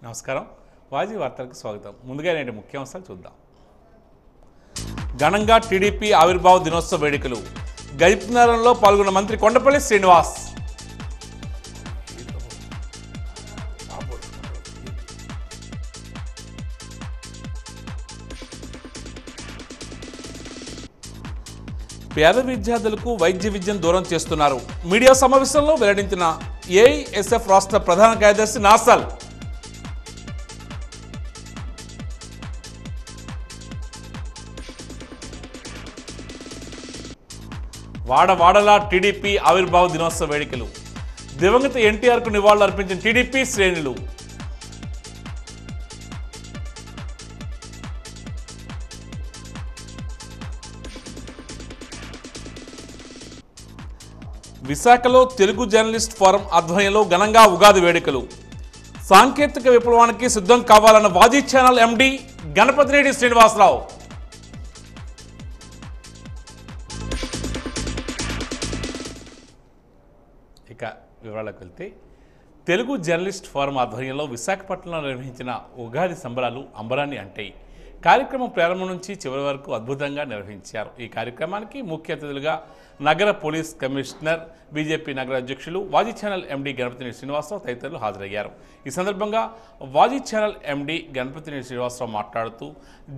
నమస్కారం. వాజీ వార్తలకు స్వాగతం. ముందుగా నేటి ముఖ్యాంశాలు చూద్దాం. ఘనంగా టీడీపీ ఆవిర్భావ దినోత్సవ వేడుకలు. గజపతినగరంలో పాల్గొన్న మంత్రి కొండపల్లి శ్రీనివాస్. పేద విద్యార్థులకు వైద్య విద్యను దూరం చేస్తున్నారు. మీడియా సమావేశంలో వెల్లడించిన ఏఐఎస్ఎఫ్ రాష్ట్ర ప్రధాన కార్యదర్శి నాసల్. వాడవాడలా టీడీపీ ఆవిర్భావ దినోత్సవ వేడుకలు. దివంగత ఎన్టీఆర్కు నివాళులు అర్పించిన టీడీపీ శ్రేణులు. విశాఖలో తెలుగు జర్నలిస్ట్ ఫోరం ఆధ్వర్యంలో ఘనంగా ఉగాది వేడుకలు. సాంకేతిక విప్లవానికి సిద్ధం కావాలన్న వాజీ ఛానల్ ఎండి గణపతినేని శ్రీనివాసరావు. ఇక వివరాలకు వెళ్తే, తెలుగు జర్నలిస్ట్ ఫోరం ఆధ్వర్యంలో విశాఖపట్నంలో నిర్వహించిన ఉగాది సంబరాలు అంబరాన్ని అంటాయి. కార్యక్రమం ప్రారంభం నుంచి చివరి వరకు అద్భుతంగా నిర్వహించారు. ఈ కార్యక్రమానికి ముఖ్య అతిథులుగా నగర పోలీస్ కమిషనర్, బీజేపీ నగర అధ్యక్షులు, వాజీ ఛానల్ ఎండీ గణపతినేని శ్రీనివాసరావు తదితరులు హాజరయ్యారు. ఈ సందర్భంగా వాజీ ఛానల్ ఎండీ గణపతినేని శ్రీనివాసరావు మాట్లాడుతూ,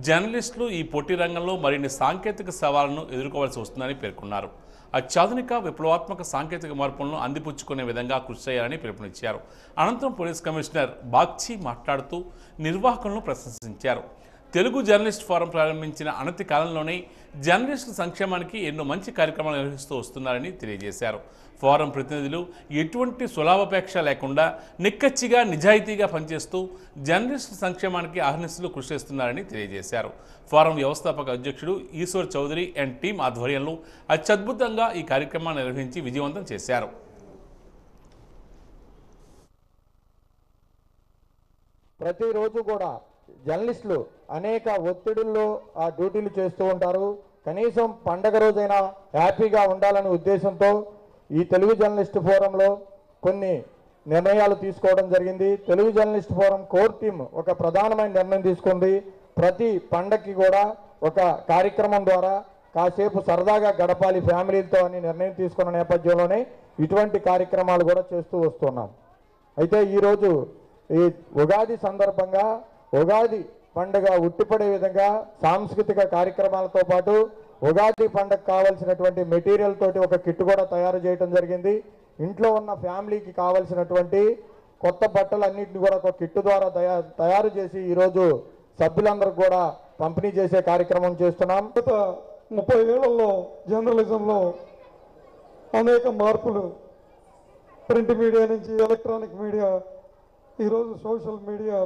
జర్నలిస్టులు ఈ పోటీ రంగంలో మరిన్ని సాంకేతిక సవాళ్లను ఎదుర్కోవాల్సి వస్తుందని పేర్కొన్నారు. అత్యాధునిక విప్లవాత్మక సాంకేతిక మార్పులను అందిపుచ్చుకునే విధంగా కృషి చేయాలని పిలుపునిచ్చారు. అనంతరం పోలీస్ కమిషనర్ బాగ్చి మాట్లాడుతూ నిర్వాహకులను ప్రశంసించారు. తెలుగు జర్నలిస్ట్ ఫోరం ప్రారంభించిన అనతి కాలంలోనే జర్నలిస్టుల సంక్షేమానికి ఎన్నో మంచి కార్యక్రమాలు నిర్వహిస్తూ వస్తున్నారని తెలియజేశారు. ఫోరం ప్రతినిధులు ఎటువంటి స్వలాభాపేక్ష లేకుండా నిక్కచ్చిగా నిజాయితీగా పనిచేస్తూ జర్నలిస్టుల సంక్షేమానికి అహర్నిశలు కృషి చేస్తున్నారని తెలియజేశారు. ఫోరం వ్యవస్థాపక అధ్యక్షుడు ఈశ్వర్ చౌదరి అండ్ టీం ఆధ్వర్యంలో అత్యద్భుతంగా ఈ కార్యక్రమాన్ని నిర్వహించి విజయవంతం చేశారు. ప్రతిరోజు కూడా జర్నలిస్టులు అనేక ఒత్తిడుల్లో ఆ డ్యూటీలు చేస్తూ ఉంటారు. కనీసం పండగ రోజైనా హ్యాపీగా ఉండాలనే ఉద్దేశంతో ఈ తెలుగు జర్నలిస్ట్ ఫోరంలో కొన్ని నిర్ణయాలు తీసుకోవడం జరిగింది. Telugu journalist forum core team ఒక ప్రధానమైన నిర్ణయం తీసుకుంది. ప్రతి పండగకి కూడా ఒక కార్యక్రమం ద్వారా కాసేపు సరదాగా గడపాలి ఫ్యామిలీలతో అని నిర్ణయం తీసుకున్న నేపథ్యంలోనే ఇటువంటి కార్యక్రమాలు కూడా చేస్తూ వస్తున్నాం. అయితే ఈరోజు ఈ ఉగాది సందర్భంగా ఉగాది పండుగ ఉట్టిపడే విధంగా సాంస్కృతిక కార్యక్రమాలతో పాటు ఉగాది పండుగ కావాల్సినటువంటి మెటీరియల్ తోటి ఒక కిట్ కూడా తయారు చేయడం జరిగింది. ఇంట్లో ఉన్న ఫ్యామిలీకి కావాల్సినటువంటి కొత్త బట్టలన్నింటినీ కూడా ఒక కిట్ ద్వారా తయారు చేసి ఈరోజు సభ్యులందరికీ కూడా పంపిణీ చేసే కార్యక్రమం చేస్తున్నాం. గత 30 ఏళ్లలో జర్నలిజంలో అనేక మార్పులు, ప్రింట్ మీడియా నుంచి ఎలక్ట్రానిక్ మీడియా, ఈరోజు social media.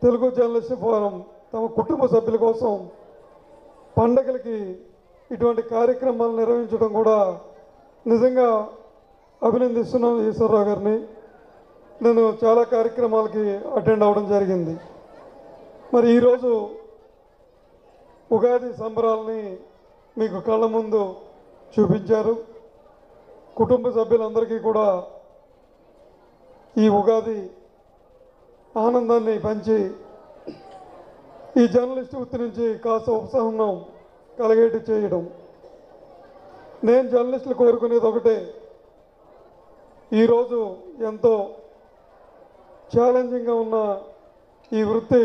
Telugu journalist forum తమ కుటుంబ సభ్యుల కోసం పండగలకి ఇటువంటి కార్యక్రమాలు నిర్వహించడం కూడా నిజంగా అభినందిస్తున్నాను ఈశ్వరరావు గారిని. నేను చాలా కార్యక్రమాలకి అటెండ్ అవ్వడం జరిగింది. మరి ఈరోజు ఉగాది సంబరాలని మీకు కళ్ళ ముందు చూపించారు. కుటుంబ సభ్యులందరికీ కూడా ఈ ఉగాది ఆనందాన్ని పంచి ఈ జర్నలిస్ట్ వృత్తి నుంచి కాస్త ఉపశమనం కలిగేట్టు చేయడం. నేను జర్నలిస్టులు కోరుకునేది ఒకటే, ఈరోజు ఎంతో ఛాలెంజింగ్గా ఉన్న ఈ వృత్తి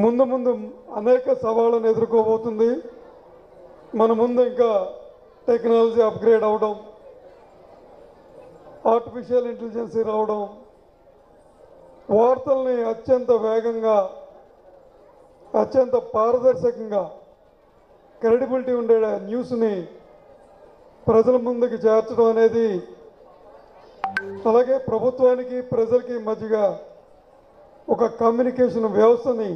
ముందు ముందు అనేక సవాళ్ళను ఎదుర్కోబోతుంది. మన ముందు ఇంకా టెక్నాలజీ అప్గ్రేడ్ అవ్వడం, ఆర్టిఫిషియల్ ఇంటెలిజెన్సీ రావడం, వార్తల్ని అత్యంత వేగంగా, అత్యంత పారదర్శకంగా, క్రెడిబిలిటీ ఉండే న్యూస్ని ప్రజల ముందుకు చేర్చడం అనేది, అలాగే ప్రభుత్వానికి ప్రజలకి మధ్యగా ఒక కమ్యూనికేషన్ వ్యవస్థని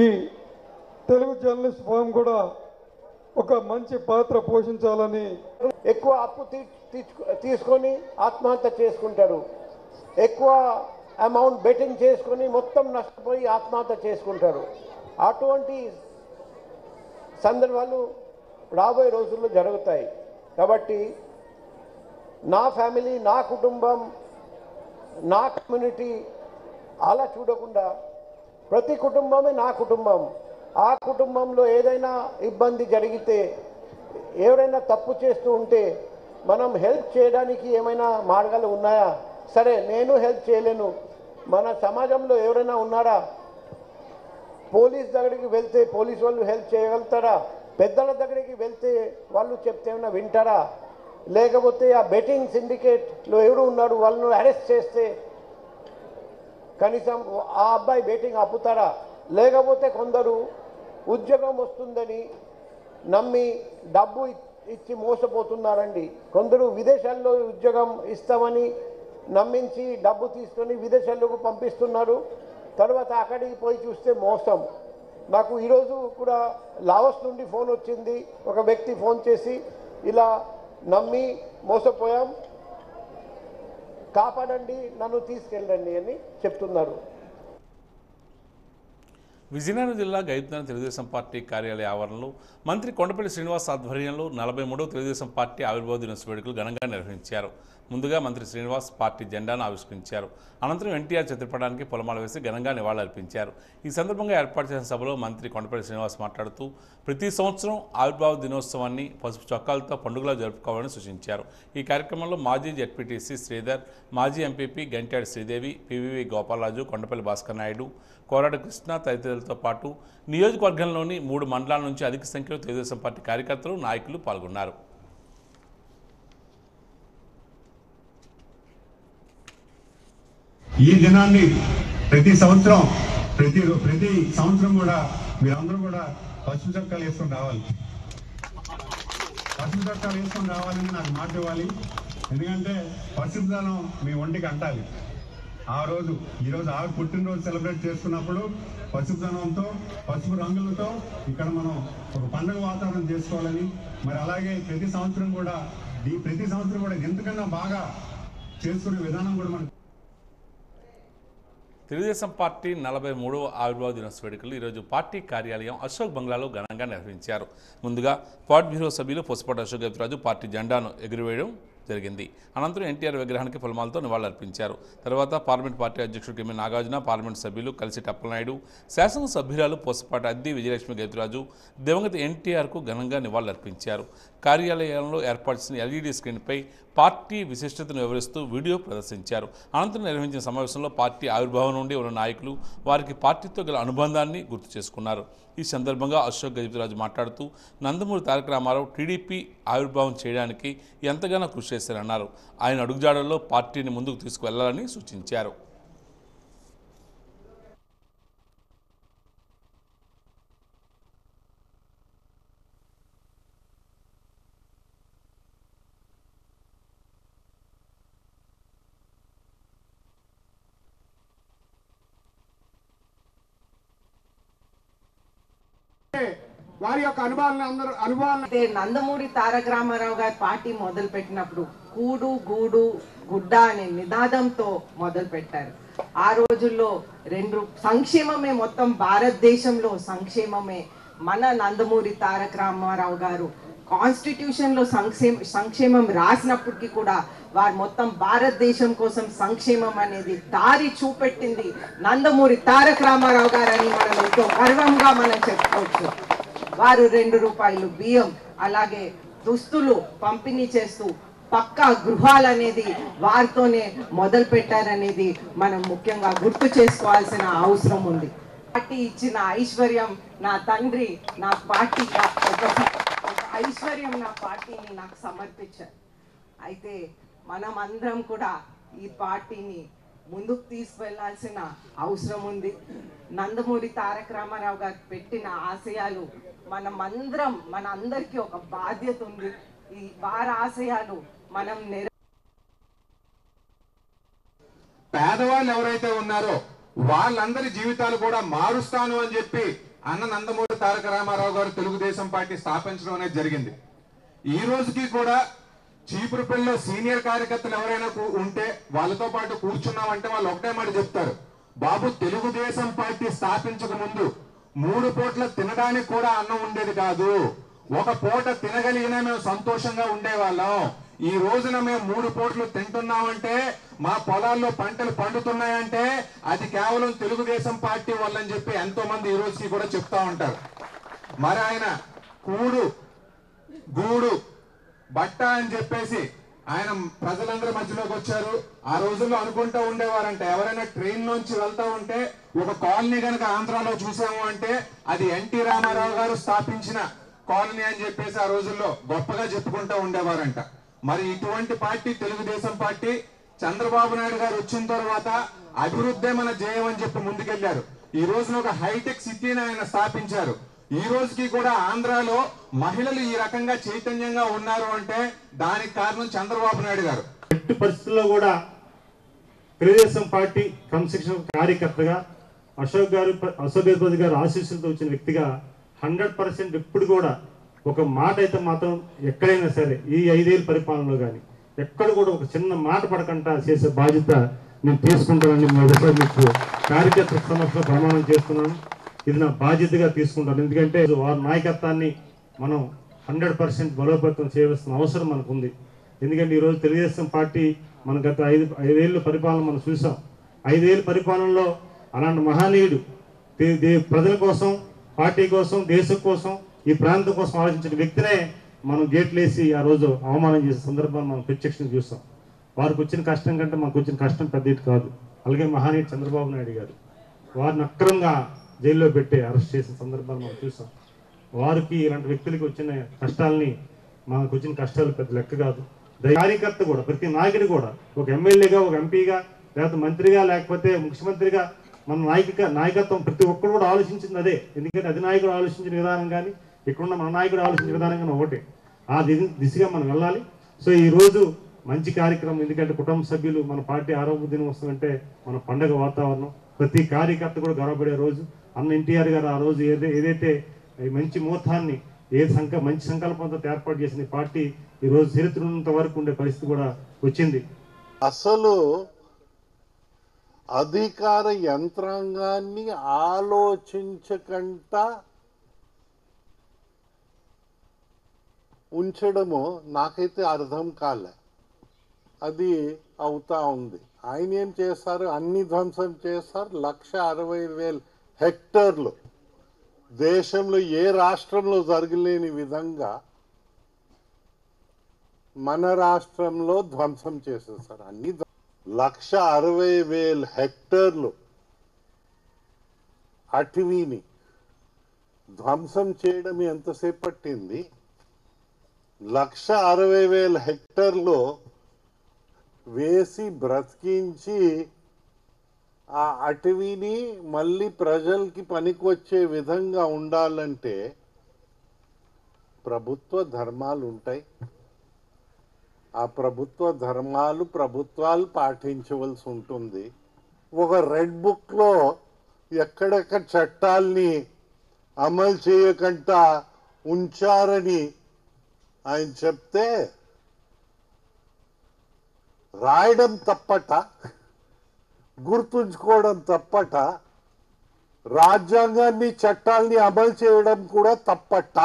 ఈ తెలుగు జర్నలిస్ట్ ఫోరం కూడా ఒక మంచి పాత్ర పోషించాలని. ఎక్కువ అప్పు తీసుకొని ఆత్మహత్య చేసుకుంటారు, ఎక్కువ అమౌంట్ బెట్టింగ్ చేసుకొని మొత్తం నష్టపోయి ఆత్మహత్య చేసుకుంటారు. అటువంటి సందర్భాలు రాబోయే రోజుల్లో జరుగుతాయి. కాబట్టి నా ఫ్యామిలీ, నా కుటుంబం నా కమ్యూనిటీ అలా చూడకుండా ప్రతి కుటుంబమే నా కుటుంబం. ఆ కుటుంబంలో ఏదైనా ఇబ్బంది జరిగితే, ఎవరైనా తప్పు చేస్తూ ఉంటే మనం హెల్ప్ చేయడానికి ఏమైనా మార్గాలు ఉన్నాయా? సరే, నేను హెల్ప్ చేయలేను, మన సమాజంలో ఎవరైనా ఉన్నారా? పోలీస్ దగ్గరికి వెళ్తే పోలీస్ వాళ్ళు హెల్ప్ చేయగలుగుతారా? పెద్దల దగ్గరికి వెళ్తే వాళ్ళు చెప్తే ఏమైనా వింటారా? లేకపోతే ఆ బెట్టింగ్ సిండికేట్లో ఎవరు ఉన్నారు వాళ్ళను అరెస్ట్ చేస్తే కనీసం ఆ అబ్బాయి బెట్టింగ్ ఆపుతారా? లేకపోతే కొందరు ఉద్యోగం వస్తుందని నమ్మి డబ్బు ఇచ్చి మోసపోతున్నారండి. కొందరు విదేశాల్లో ఉద్యోగం ఇస్తామని నమ్మించి డబ్బు తీసుకొని విదేశాల్లోకి పంపిస్తున్నారు. తర్వాత అక్కడికి పోయి చూస్తే మోసం. నాకు ఈరోజు కూడా లావోస్ నుండి ఫోన్ వచ్చింది. ఒక వ్యక్తి ఫోన్ చేసి ఇలా నమ్మి మోసపోయాం, కాపాడండి, నన్ను తీసుకెళ్ళండి అని చెప్తున్నారు. విజయనగరం జిల్లా గైత్నాల తెలుగుదేశం పార్టీ కార్యాలయ ఆవరణలో మంత్రి కొండపల్లి శ్రీనివాస్ ఆధ్వర్యంలో 43వ తెలుగుదేశం పార్టీ ఆవిర్భావ దినోత్సవ వేడుకలు ఘనంగా నిర్వహించారు. ముందుగా మంత్రి శ్రీనివాస్ పార్టీ జెండాను ఆవిష్కరించారు. అనంతరం ఎన్టీఆర్ చిత్రపటానికి పొలమాల వేసి ఘనంగా నివాళులర్పించారు. ఈ సందర్భంగా ఏర్పాటు చేసిన సభలో మంత్రి కొండపల్లి శ్రీనివాస్ మాట్లాడుతూ ప్రతి సంవత్సరం ఆవిర్భావ దినోత్సవాన్ని పసుపు చొక్కాలతో పండుగలా జరుపుకోవాలని సూచించారు. ఈ కార్యక్రమంలో మాజీ జెడ్పీటీసీ శ్రీధర్, మాజీ ఎంపీపీ గంట్యాడి శ్రీదేవి, పివివి గోపాలరాజు, కొండపల్లి భాస్కర్ నాయుడు, కోరాడ కృష్ణ తదితరులతో పాటు నియోజకవర్గంలోని 3 మండలాల నుంచి అధిక సంఖ్యలో తెలుగుదేశం పార్టీ కార్యకర్తలు, నాయకులు పాల్గొన్నారు. ఈ దినాన్ని ప్రతి సంవత్సరం కూడా మీరందరూ కూడా పసుపు చొక్కాలు వేసుకొని రావాలి. పసుపు చొక్కాలు వేసుకొని రావాలని నాకు మాట ఇవ్వాలి. ఎందుకంటే పసుపుదనం మీ ఒంటికి అంటాలి. ఈరోజు ఆవిడ పుట్టినరోజు సెలబ్రేట్ చేసుకున్నప్పుడు పసుపుదనంతో, పసుపు రంగులతో ఇక్కడ మనం ఒక పండుగ వాతావరణం చేసుకోవాలని, మరి అలాగే ప్రతి సంవత్సరం కూడా ఎంతకన్నా బాగా చేసుకునే విధానం కూడా మనకు. తెలుగుదేశం పార్టీ 43వ ఆవిర్భావ దినోత్సవ వేడుకలు ఈరోజు పార్టీ కార్యాలయం అశోక్ బంగ్లాలో ఘనంగా నిర్వహించారు. ముందుగా పార్టీ బ్యూరో సభ్యులు పొసపాటి అశోక్ గజపతిరాజు పార్టీ జెండాను ఎగురవేయడం జరిగింది. అనంతరం ఎన్టీఆర్ విగ్రహానికి పొలమాలతో నివాళులర్పించారు. తర్వాత పార్లమెంట్ పార్టీ అధ్యక్షుడు కెమ్మె నాగార్జున, పార్లమెంట్ సభ్యులు కలిసి టప్పలనాయుడు, శాసనసభ్యురాలు పొసపాటి అద్ది విజయలక్ష్మి గజపతిరాజు దివంగత ఎన్టీఆర్కు ఘనంగా నివాళులర్పించారు. కార్యాలయంలో ఏర్పాటు చేసిన ఎల్ఈడీ స్క్రీన్పై పార్టీ విశిష్టతను వివరిస్తూ వీడియో ప్రదర్శించారు. అనంతరం నిర్వహించిన సమావేశంలో పార్టీ ఆవిర్భావం నుండి ఉన్న నాయకులు వారికి పార్టీతో గల అనుబంధాన్ని గుర్తు చేసుకున్నారు. ఈ సందర్భంగా అశోక్ గజపతిరాజు మాట్లాడుతూ నందమూరి తారక రామారావు టీడీపీ ఆవిర్భావం చేయడానికి ఎంతగానో కృషి చేశారన్నారు. ఆయన అడుగుజాడల్లో పార్టీని ముందుకు తీసుకువెళ్లాలని సూచించారు. వారి యొక్క అనుభవాలు నందమూరి తారక రామారావు గారి పార్టీ మొదలు పెట్టినప్పుడు కూడు గూడు గుడ్డ అనే నినాదంతో మొదలు పెట్టారు. ఆ రోజుల్లో సంక్షేమమే మొత్తం భారతదేశంలో సంక్షేమమే. మన నందమూరి తారక రామారావు గారు కాన్స్టిట్యూషన్ లో సంక్షేమం రాసినప్పటికీ కూడా వారు మొత్తం భారతదేశం కోసం సంక్షేమం అనేది దారి చూపెట్టింది నందమూరి తారక రామారావు గారు అని మనం ఎంతో గర్వంగా మనం చెప్పుకోవచ్చు. వారు 2 రూపాయలు బియ్యం, అలాగే దుస్తులు పంపిణీ చేస్తూ పక్కా గృహాలు అనేది వారితోనే మొదలు పెట్టారనేది మనం ముఖ్యంగా గుర్తు చేసుకోవాల్సిన అవసరం ఉంది. పార్టీ ఇచ్చిన ఐశ్వర్యం నా తండ్రి నా పార్టీ ఒక ఐశ్వర్యం నా పార్టీని నాకు సమర్పించారు. అయితే మనం అందరం కూడా ఈ పార్టీని ముందుకు తీసుకువెళ్లాల్సిన అవసరం ఉంది. నందమూరి తారక రామారావు గారు పెట్టిన ఆశయాలు మనందరికీ ఒక బాధ్యత ఉంది. ఈ వారి ఆశయాలు మనం పేదవాళ్ళు ఎవరైతే ఉన్నారో వాళ్ళందరి జీవితాలు కూడా మారుస్తాను అని చెప్పి అన్న నందమూరి తారక రామారావు గారు తెలుగుదేశం పార్టీ స్థాపించడం అనేది జరిగింది. ఈ రోజుకి కూడా చీపురుపల్లిలో సీనియర్ కార్యకర్తలు ఎవరైనా ఉంటే వాళ్ళతో పాటు కూర్చున్నామంటే వాళ్ళు ఒకటే మాట చెప్తారు, బాబు తెలుగుదేశం పార్టీ స్థాపించక ముందు 3 పూట్ల తినడానికి కూడా అన్నం ఉండేది కాదు, ఒక పూట తినగలిగినా మేము సంతోషంగా ఉండేవాళ్ళం. ఈ రోజున మేము 3 పూటలు తింటున్నామంటే, మా పొలాల్లో పంటలు పండుతున్నాయంటే అది కేవలం తెలుగుదేశం పార్టీ వల్లని చెప్పి ఎంతో మంది ఈ రోజుకి కూడా చెప్తా ఉంటారు. మరి ఆయన కూడు గూడు బట్ట అని చెప్పేసి ఆయన ప్రజలందరి మధ్యలోకి వచ్చారు. ఆ రోజుల్లో అనుకుంటూ ఉండేవారంట, ఎవరైనా ట్రైన్ నుంచి వెళ్తా ఉంటే ఒక కాలనీ కనుక ఆంధ్రాలో చూసాము అంటే అది ఎన్టీ రామారావు గారు స్థాపించిన కాలనీ అని చెప్పేసి ఆ రోజుల్లో గొప్పగా చెప్పుకుంటూ ఉండేవారంట. మరి ఇటువంటి పార్టీ తెలుగుదేశం పార్టీ చంద్రబాబు నాయుడు గారు వచ్చిన తర్వాత అభివృద్ధే మన జయం అని చెప్పి ముందుకెళ్లారు. ఈ రోజున ఒక హైటెక్ సిటీని ఆయన స్థాపించారు. ఈ రోజుకి కూడా ఆంధ్రాలో మహిళలు ఈ రకంగా చైతన్యంగా ఉన్నారు అంటే దానికి కారణం చంద్రబాబు నాయుడు గారు. ఎట్టి పరిస్థితుల్లో కూడా తెలుగుదేశం పార్టీ క్రమశిక్షణ కార్యకర్తగా అశోక్ గజపతి గారు ఆశీస్సులతో వచ్చిన వ్యక్తిగా 100% ఇప్పుడు కూడా ఒక మాట అయితే మాత్రం ఎక్కడైనా సరే ఈ 5 ఏళ్ళ పరిపాలనలో కానీ ఎక్కడ కూడా ఒక చిన్న మాట పడకుండా చేసే బాధ్యత నేను తీసుకుంటానని మొదటిసారి మీకు కార్యకర్తల సమక్షంలో ప్రమాణం చేస్తున్నాను. ఇది నా బాధ్యతగా తీసుకుంటాను. ఎందుకంటే వారి నాయకత్వాన్ని మనం 100% బలోపేతం చేయవలసిన అవసరం మనకు ఉంది. ఎందుకంటే ఈరోజు తెలుగుదేశం పార్టీ మన గత 5 ఏళ్ళ పరిపాలన మనం చూసాం. 5 ఏళ్ళ పరిపాలనలో అలాంటి మహనీయుడు ప్రజల కోసం, పార్టీ కోసం, దేశం కోసం, ఈ ప్రాంతం కోసం ఆలోచించిన వ్యక్తినే మనం గేట్లేసి ఆ రోజు అవమానం చేసే సందర్భాన్ని మనం ప్రత్యక్షంగా చూస్తాం. వారికి వచ్చిన కష్టం కంటే మనకు వచ్చిన కష్టం పెద్దది కాదు. అలాగే మహానీయుడు చంద్రబాబు నాయుడు గారు వారిని అక్రమంగా జైల్లో పెట్టి అరెస్ట్ చేసిన సందర్భాన్ని మనం చూసాం. వారికి ఇలాంటి వ్యక్తులకి వచ్చిన కష్టాలని మనకు వచ్చిన కష్టాలు పెద్ద లెక్క కాదు. కార్యకర్త కూడా, ప్రతి నాయకుడు కూడా, ఒక ఎమ్మెల్యేగా, ఒక ఎంపీగా, లేకపోతే మంత్రిగా, లేకపోతే ముఖ్యమంత్రిగా మన నాయకత్వం ప్రతి ఒక్కరు కూడా ఆలోచించింది అదే. ఎందుకంటే అధినాయకుడు ఆలోచించిన విధానం కానీ ఇక్కడున్న మన నాయకుడు ఆలోచించిన విధానం కానీ ఒకటే. ఆ దిశగా మనం వెళ్ళాలి. సో ఈరోజు మంచి కార్యక్రమం. ఎందుకంటే కుటుంబ సభ్యులు మన పార్టీ ఆరోగ్య దినోత్సవం అంటే మన పండగ వాతావరణం. ప్రతి కార్యకర్త కూడా గర్వపడే రోజు. అన్న ఎన్టీఆర్ గారు ఆ రోజు ఏదైతే మంచి ముహూర్తాన్ని మంచి సంకల్పంతో ఏర్పాటు చేసిన పార్టీ ఈ రోజు చరిత్ర ఉన్నంత వరకు ఉండే పరిస్థితి కూడా వచ్చింది. అసలు అధికార యంత్రాంగాన్ని ఆలోచించకుండా ఉంచడము నాకైతే అర్థం కాలే. అది అవుతా ఉంది. ఆయన ఏం చేస్తారు, అన్ని ధ్వంసం చేస్తారు. 1,60,000 హెక్టార్లు దేశంలో ఏ రాష్ట్రంలో జరగలేని విధంగా మన రాష్ట్రంలో ధ్వంసం చేసేసారు. అన్ని 1,60,000 హెక్టార్లు అటవీని ధ్వంసం చేయడం ఎంతసేపు పట్టింది? 1,60,000 హెక్టార్లు వేసి బ్రతికించి ఆ అటవీని మళ్ళీ ప్రజలకి పనికి వచ్చే విధంగా ఉండాలంటే ప్రభుత్వ ధర్మాలు ఉంటాయి. ఆ ప్రభుత్వ ధర్మాలు ప్రభుత్వాలు పాటించవలసి ఉంటుంది. ఒక రెడ్ బుక్లో ఎక్కడెక్కడ చట్టాల్ని అమలు చేయకుండా ఉంచారని ఆయన చెప్తే రాయడం తప్పట, గుర్తుంచుకోవడం తప్పట, రాజ్యాంగాన్ని చట్టాల్ని అమలు చేయడం కూడా తప్పట.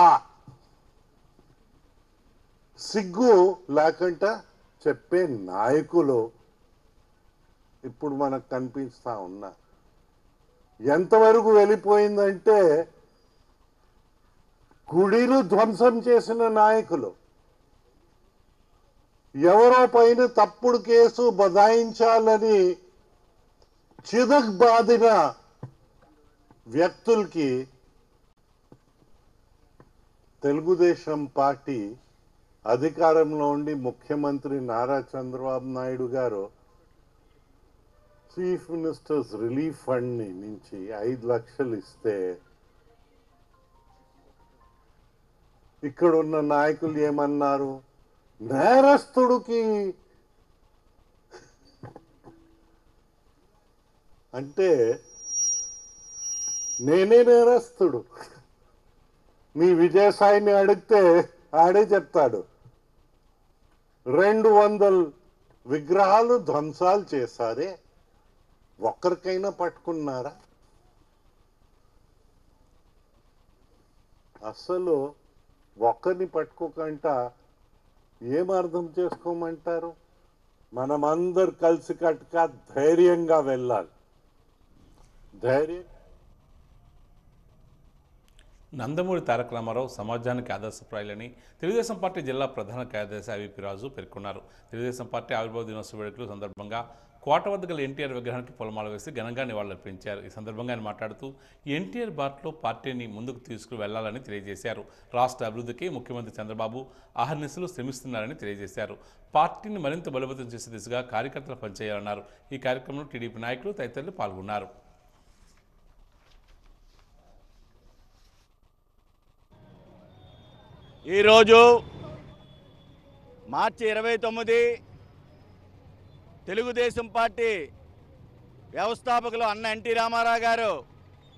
సిగ్గు లేకుండా చెప్పే నాయకులు ఇప్పుడు మనకు కనిపిస్తా ఉన్నారు. ఎంతవరకు వెళ్ళిపోయిందంటే గుడిలు ధ్వంసం చేసిన నాయకులు, ఎవరో పైన తప్పుడు కేసు బదాయించాలని చిదక్ బాదిన వ్యక్తులకి తెలుగుదేశం పార్టీ అధికారంలో ఉండి ముఖ్యమంత్రి నారా చంద్రబాబు నాయుడు గారు చీఫ్ మినిస్టర్స్ రిలీఫ్ ఫండ్ నుంచి 5 లక్షలు ఇస్తే ఇక్కడ ఉన్న నాయకులు ఏమన్నారు, నేరస్తుడికి అంటే నేనే నేరస్తుడు. మీ విజయసాయిని అడిగితే ఆడే చెప్తాడు. 200 విగ్రహాలు ధ్వంసాలు చేశారే, ఒక్కరికైనా పట్టుకున్నారా? అసలు ఒక్కరిని పట్టుకోకంట ఏం అర్థం చేసుకోమంటారు? మనమందరు కలిసికట్టుగా ధైర్యంగా వెళ్ళాలి. ధైర్యం. నందమూరి తారక రామారావు సమాజానికి ఆదర్శప్రాయులని తెలుగుదేశం పార్టీ జిల్లా ప్రధాన కార్యదర్శి ఐవీపీ రాజు పేర్కొన్నారు. తెలుగుదేశం పార్టీ ఆవిర్భావ దినోత్సవ వేడుకల సందర్భంగా కోట వద్ద గల ఎన్టీఆర్ విగ్రహానికి పూలమాల వేసి ఘనంగా నివాళులర్పించారు. ఈ సందర్భంగా ఆయన మాట్లాడుతూ ఎన్టీఆర్ బాటలో పార్టీని ముందుకు తీసుకుని వెళ్లాలని తెలియజేశారు. రాష్ట్ర అభివృద్ధికి ముఖ్యమంత్రి చంద్రబాబు అహర్నిశలు శ్రమిస్తున్నారని తెలియజేశారు. పార్టీని మరింత బలోపేతం చేసే దిశగా కార్యకర్తలు పనిచేయాలన్నారు. ఈ కార్యక్రమంలో టీడీపీ నాయకులు తదితరులు పాల్గొన్నారు. ఈరోజు మార్చి 29 తెలుగుదేశం పార్టీ వ్యవస్థాపకులు అన్న ఎన్టీ రామారావు గారు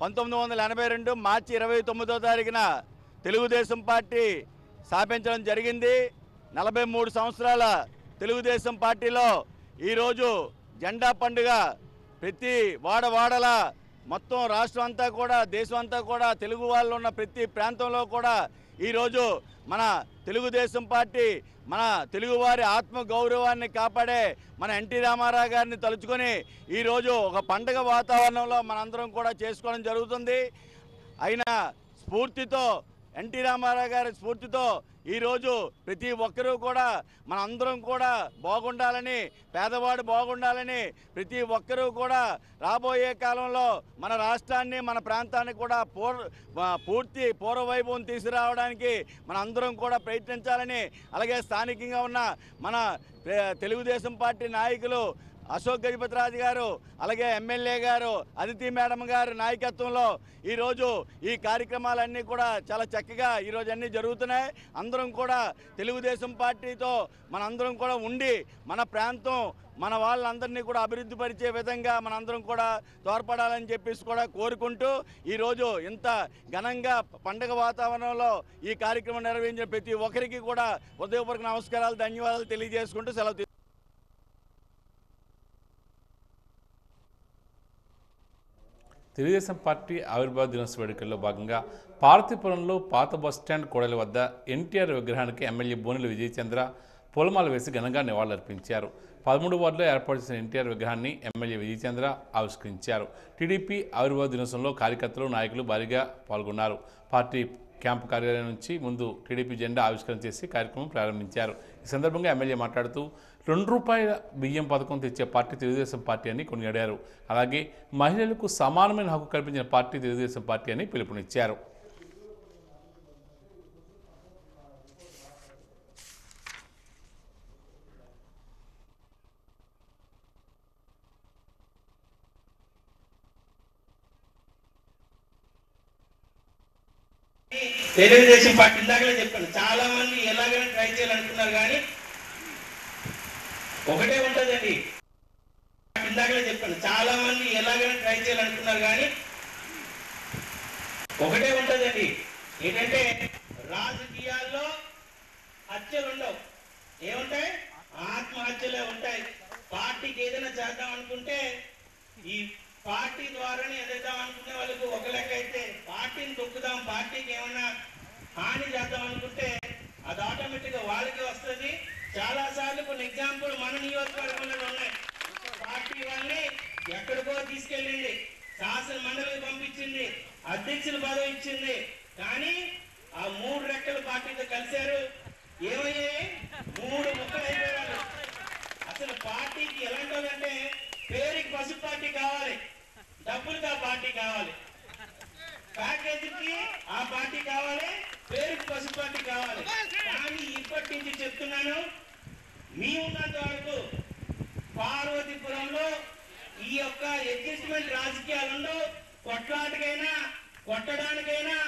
1982 మార్చి 29వ తారీఖున తెలుగుదేశం పార్టీ స్థాపించడం జరిగింది. 43 సంవత్సరాల తెలుగుదేశం పార్టీలో ఈరోజు జెండా పండుగ ప్రతి వాడవాడల మొత్తం రాష్ట్రం అంతా కూడా దేశం అంతా కూడా తెలుగు వాళ్ళు ఉన్న ప్రతి ప్రాంతంలో కూడా ఈరోజు మన తెలుగుదేశం పార్టీ మన తెలుగువారి ఆత్మ గౌరవాన్ని కాపాడే మన ఎన్టీ రామారావు గారిని తలుచుకొని ఈరోజు ఒక పండగ వాతావరణంలో మనందరం కూడా చేసుకోవడం జరుగుతుంది. అయిన స్ఫూర్తితో ఎన్టీ రామారావు గారి స్ఫూర్తితో ఈరోజు ప్రతి ఒక్కరూ కూడా మన అందరం కూడా బాగుండాలని, పేదవాడు బాగుండాలని, ప్రతి ఒక్కరూ కూడా రాబోయే కాలంలో మన రాష్ట్రాన్ని మన ప్రాంతాన్ని కూడా పూర్తి పూర్వవైభవం తీసుకురావడానికి మన అందరం కూడా ప్రయత్నించాలని, అలాగే స్థానికంగా ఉన్న మన తెలుగుదేశం పార్టీ నాయకులు అశోక్ గజపతిరాజు గారు, అలాగే ఎమ్మెల్యే గారు అదితి మేడం గారు నాయకత్వంలో ఈరోజు ఈ కార్యక్రమాలన్నీ కూడా చాలా చక్కగా ఈరోజు అన్నీ జరుగుతున్నాయి. అందరం కూడా తెలుగుదేశం పార్టీతో మనందరం కూడా ఉండి మన ప్రాంతం మన వాళ్ళందరినీ కూడా అభివృద్ధి పరిచే విధంగా మనందరం కూడా తోడ్పడాలని చెప్పేసి కూడా కోరుకుంటూ ఈరోజు ఇంత ఘనంగా పండగ వాతావరణంలో ఈ కార్యక్రమం నిర్వహించిన ప్రతి ఒక్కరికి కూడా హృదయపూర్వక నమస్కారాలు, ధన్యవాదాలు తెలియజేసుకుంటూ సెలవు. తెలుగుదేశం పార్టీ ఆవిర్భావ దినోత్సవ వేడుకల్లో భాగంగా పార్వతీపురంలో పాత బస్టాండ్ కూడలి వద్ద ఎన్టీఆర్ విగ్రహానికి ఎమ్మెల్యే బోనెల విజయచంద్ర పూలమాల వేసి ఘనంగా నివాళులర్పించారు. 13 వార్డులో ఏర్పాటు చేసిన ఎన్టీఆర్ విగ్రహాన్ని ఎమ్మెల్యే విజయచంద్ర ఆవిష్కరించారు. టీడీపీ ఆవిర్భావ దినోత్సవంలో కార్యకర్తలు, నాయకులు భారీగా పాల్గొన్నారు. పార్టీ క్యాంపు కార్యాలయం నుంచి ముందు టీడీపీ జెండా ఆవిష్కరణ చేసి కార్యక్రమం ప్రారంభించారు. ఈ సందర్భంగా ఎమ్మెల్యే మాట్లాడుతూ ₹2 బియ్యం పథకం తెచ్చే పార్టీ తెలుగుదేశం పార్టీ అని కొనియాడారు. అలాగే మహిళలకు సమానమైన హక్కు కల్పించిన పార్టీ తెలుగుదేశం పార్టీ అని పిలుపునిచ్చారు. తెలుగుదేశం పార్టీ ఇందాకలే చెప్పాను, చాలా మంది ఎలాగైనా ట్రై చేయాలనుకున్నారు కానీ ఒకటే ఉంటుందండి. ఇందాకలే చెప్పాను, చాలా మంది ఎలాగైనా ట్రై చేయాలనుకున్నారు కానీ ఒకటే ఉంటుందండి. ఏంటంటే రాజకీయాల్లో హత్యలు ఉండవు, ఏముంటాయి? ఆత్మహత్యలే ఉంటాయి. పార్టీకి ఏదైనా చేద్దాం అనుకుంటే ఈ పార్టీ ద్వారానే ఎదుగుదాం అనుకునే వాళ్ళకు ఒక లెక్క అయితే, పార్టీని తొక్కుదాం, పార్టీకి ఏమన్నా హాని చేద్దాం అనుకుంటే అది ఆటోమేటిక్గా వాళ్ళకి వస్తుంది. చాలా సార్లు కొన్ని ఎగ్జాంపుల్ మన నియోజకవర్గంలో ఉన్నాయి. పార్టీ వాళ్ళని ఎక్కడికో తీసుకెళ్ళింది, శాసన మండలికి పంపించింది, అధ్యక్షుల పదవి ఇచ్చింది. కానీ ఆ 3 రెక్కల పార్టీతో కలిశారు, ఏమయ్యాయి? 3 ముక్కలు అయిపోయారు. అసలు పార్టీకి ఎలాంటి వాళ్ళంటే పేరుకి పసుపు పార్టీ కావాలి, డబ్బులకి ఆ పార్టీ కావాలి, ప్యాకేజీకి ఆ పార్టీ కావాలి, పేరుకి పసుపు పార్టీ కావాలి. కానీ ఇప్పటి నుంచి చెప్తున్నాను, మీ ఉన్నంత వరకు పార్వతీపురంలో ఈ యొక్క అడ్జస్ట్మెంట్ రాజకీయాలలో కొట్లాటకైనా, కొట్టడానికైనా,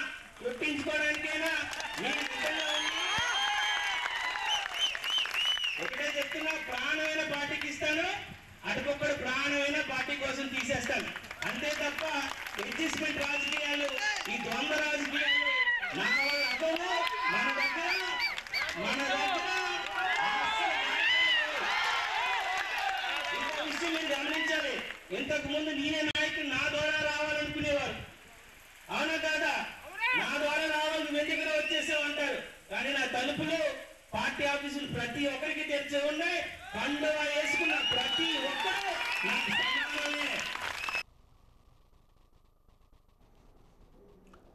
కొట్టించుకోవడానికైనా మీరు సిద్ధంగా ఉంది. ఒకటే చెప్తున్నా, ప్రాణమైన పార్టీకి ఇస్తాను, అటుకొక్కడు ప్రాణమైన పార్టీ కోసం తీసేస్తాను. అంతే తప్ప అడ్జస్ట్మెంట్ రాజకీయాలు, ఈ ద్వంద్వ రాజకీయాలు నా వల్ల అవ్వవు. మన దగ్గర ఇంకో విషయం మీరు గమనించాలి. ఇంతకు ముందు నేనే నాయకుడు, నా ద్వారా రావాలనుకునేవారు, అవునా కాదా? నా ద్వారా రావాలి, నువ్వు ఎందుకు వచ్చేసావు అంటారు. కానీ నా తలుపులు పార్టీ ఆఫీసులు ప్రతి ఒక్కరికి తెరిచి ఉన్నాయి. కండువా వేసుకున్న ప్రతి ఒక్కరు నాకు సమానమే.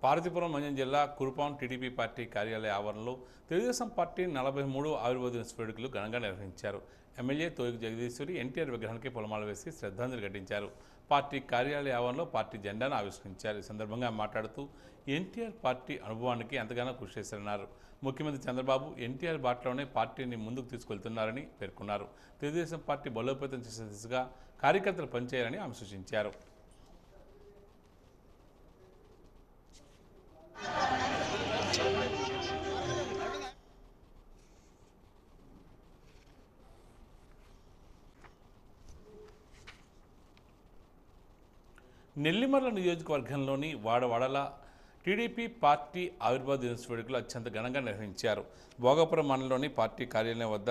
పార్వతీపురం మంజం జిల్లా కురుపాం టీడీపీ పార్టీ కార్యాలయ ఆవరణలో తెలుగుదేశం పార్టీ 43 ఆవిర్భావ దినోత్సవ వేడుకలు ఘనంగా నిర్వహించారు. ఎమ్మెల్యే తోయిక జగదీశ్వరి ఎన్టీఆర్ విగ్రహానికి పూలమాల వేసి శ్రద్ధాంజలి ఘటించారు. పార్టీ కార్యాలయ ఆవరణలో పార్టీ జెండాను ఆవిష్కరించారు. ఈ సందర్భంగా మాట్లాడుతూ ఎన్టీఆర్ పార్టీ అనుభవానికి ఎంతగానో కృషి చేశారన్నారు. ముఖ్యమంత్రి చంద్రబాబు ఎన్టీఆర్ బాటలోనే పార్టీని ముందుకు తీసుకెళ్తున్నారని పేర్కొన్నారు. తెలుగుదేశం పార్టీ బలోపేతం చేసే దిశగా కార్యకర్తలు పనిచేయాలని ఆమె సూచించారు. నెల్లిమర్ల నియోజకవర్గంలోని వాడవాడల టీడీపీ పార్టీ ఆవిర్భావ దినోత్సవ వేడుకలు అత్యంత ఘనంగా నిర్వహించారు. భోగాపురం మండలంలోని పార్టీ కార్యాలయం వద్ద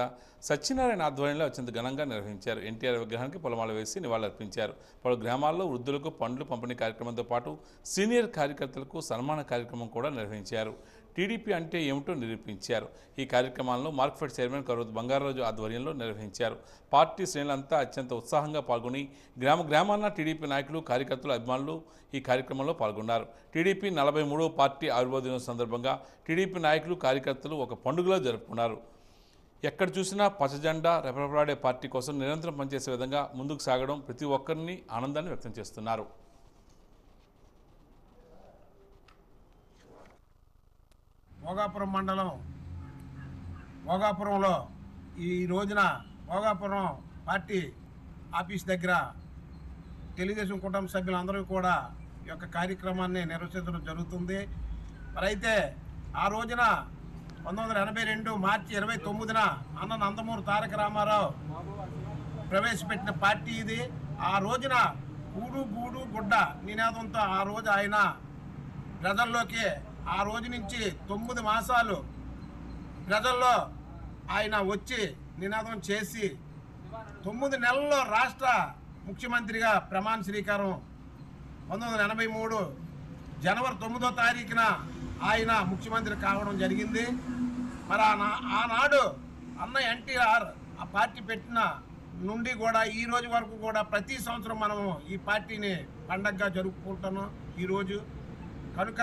సత్యనారాయణ ఆధ్వర్యంలో అత్యంత ఘనంగా నిర్వహించారు. ఎన్టీఆర్ విగ్రహానికి పొలమాల వేసి నివాళులర్పించారు. పలు గ్రామాల్లో వృద్ధులకు పండ్లు పంపిణీ కార్యక్రమంతో పాటు సీనియర్ కార్యకర్తలకు సన్మాన కార్యక్రమం కూడా నిర్వహించారు. టీడీపీ అంటే ఏమిటో నిరూపించారు. ఈ కార్యక్రమాలను మార్క్ఫెడ్ చైర్మన్ కరువు బంగారాజు ఆధ్వర్యంలో నిర్వహించారు. పార్టీ శ్రేణులంతా అత్యంత ఉత్సాహంగా పాల్గొని గ్రామాన్న టీడీపీ నాయకులు, కార్యకర్తలు, అభిమానులు ఈ కార్యక్రమంలో పాల్గొన్నారు. టీడీపీ 43వ పార్టీ ఆవిర్భావ దినోత్సవం సందర్భంగా టీడీపీ నాయకులు, కార్యకర్తలు ఒక పండుగలో జరుపుకున్నారు. ఎక్కడ చూసినా పచ్చజెండా రెపరెపలాడే పార్టీ కోసం నిరంతరం పనిచేసే విధంగా ముందుకు సాగడం ప్రతి ఒక్కరిని ఆనందాన్ని వ్యక్తం చేస్తున్నారు. భోగాపురం మండలం భోగాపురంలో ఈ రోజున భోగాపురం పార్టీ ఆఫీస్ దగ్గర తెలుగుదేశం కుటుంబ సభ్యులందరూ కూడా ఈ యొక్క కార్యక్రమాన్ని నిర్వహించడం జరుగుతుంది. మరి అయితే ఆ రోజున 1982 మార్చి 29న అన్న నందమూరి తారక రామారావు ప్రవేశపెట్టిన పార్టీ ఇది. ఆ రోజున గూడు గూడు గుడ్డ నినాదంతో ఆ రోజు ఆయన ప్రజల్లోకి ఆ రోజు నుంచి 9 మాసాలు ప్రజల్లో ఆయన వచ్చి నినాదం చేసి 9 నెలల్లో రాష్ట్ర ముఖ్యమంత్రిగా ప్రమాణ స్వీకారం 1983 జనవరి 9వ తారీఖున ఆయన ముఖ్యమంత్రి కావడం జరిగింది. మరి ఆనాడు అన్న ఎన్టీఆర్ ఆ పార్టీ పెట్టిన నుండి కూడా ఈ రోజు వరకు కూడా ప్రతి సంవత్సరం మనము ఈ పార్టీని పండగగా జరుపుకుంటున్నాం ఈరోజు. కనుక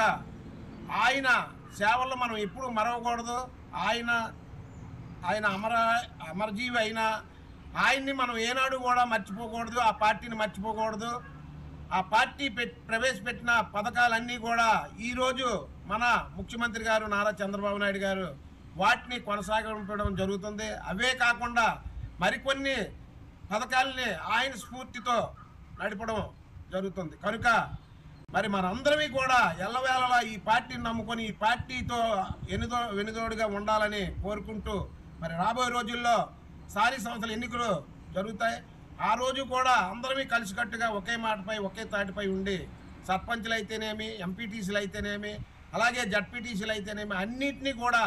ఆయన సేవల్లో మనం ఎప్పుడూ మరవకూడదు. ఆయన అమరజీవి అయినా ఆయన్ని మనం ఏనాడు కూడా మర్చిపోకూడదు. ఆ పార్టీని మర్చిపోకూడదు. ఆ పార్టీ ప్రవేశపెట్టిన పథకాలన్నీ కూడా ఈరోజు మన ముఖ్యమంత్రి గారు నారా చంద్రబాబు నాయుడు గారు వాటిని కొనసాగించడం జరుగుతుంది. అవే కాకుండా మరికొన్ని పథకాలని ఆయన స్ఫూర్తితో నడపడం జరుగుతుంది. కనుక మరి మనందరమీ కూడా ఎల్లవేళలా ఈ పార్టీని నమ్ముకొని ఈ పార్టీతో వెనుదోడుగా ఉండాలని కోరుకుంటూ మరి రాబోయే రోజుల్లో స్థానిక సంస్థల ఎన్నికలు జరుగుతాయి. ఆ రోజు కూడా అందరమీ కలిసికట్టుగా ఒకే మాటపై ఒకే తాటిపై ఉండి సర్పంచ్లు అయితేనేమి, ఎంపీటీసీలు అయితేనేమి, అలాగే జడ్పీటీసీలు అయితేనేమి అన్నింటినీ కూడా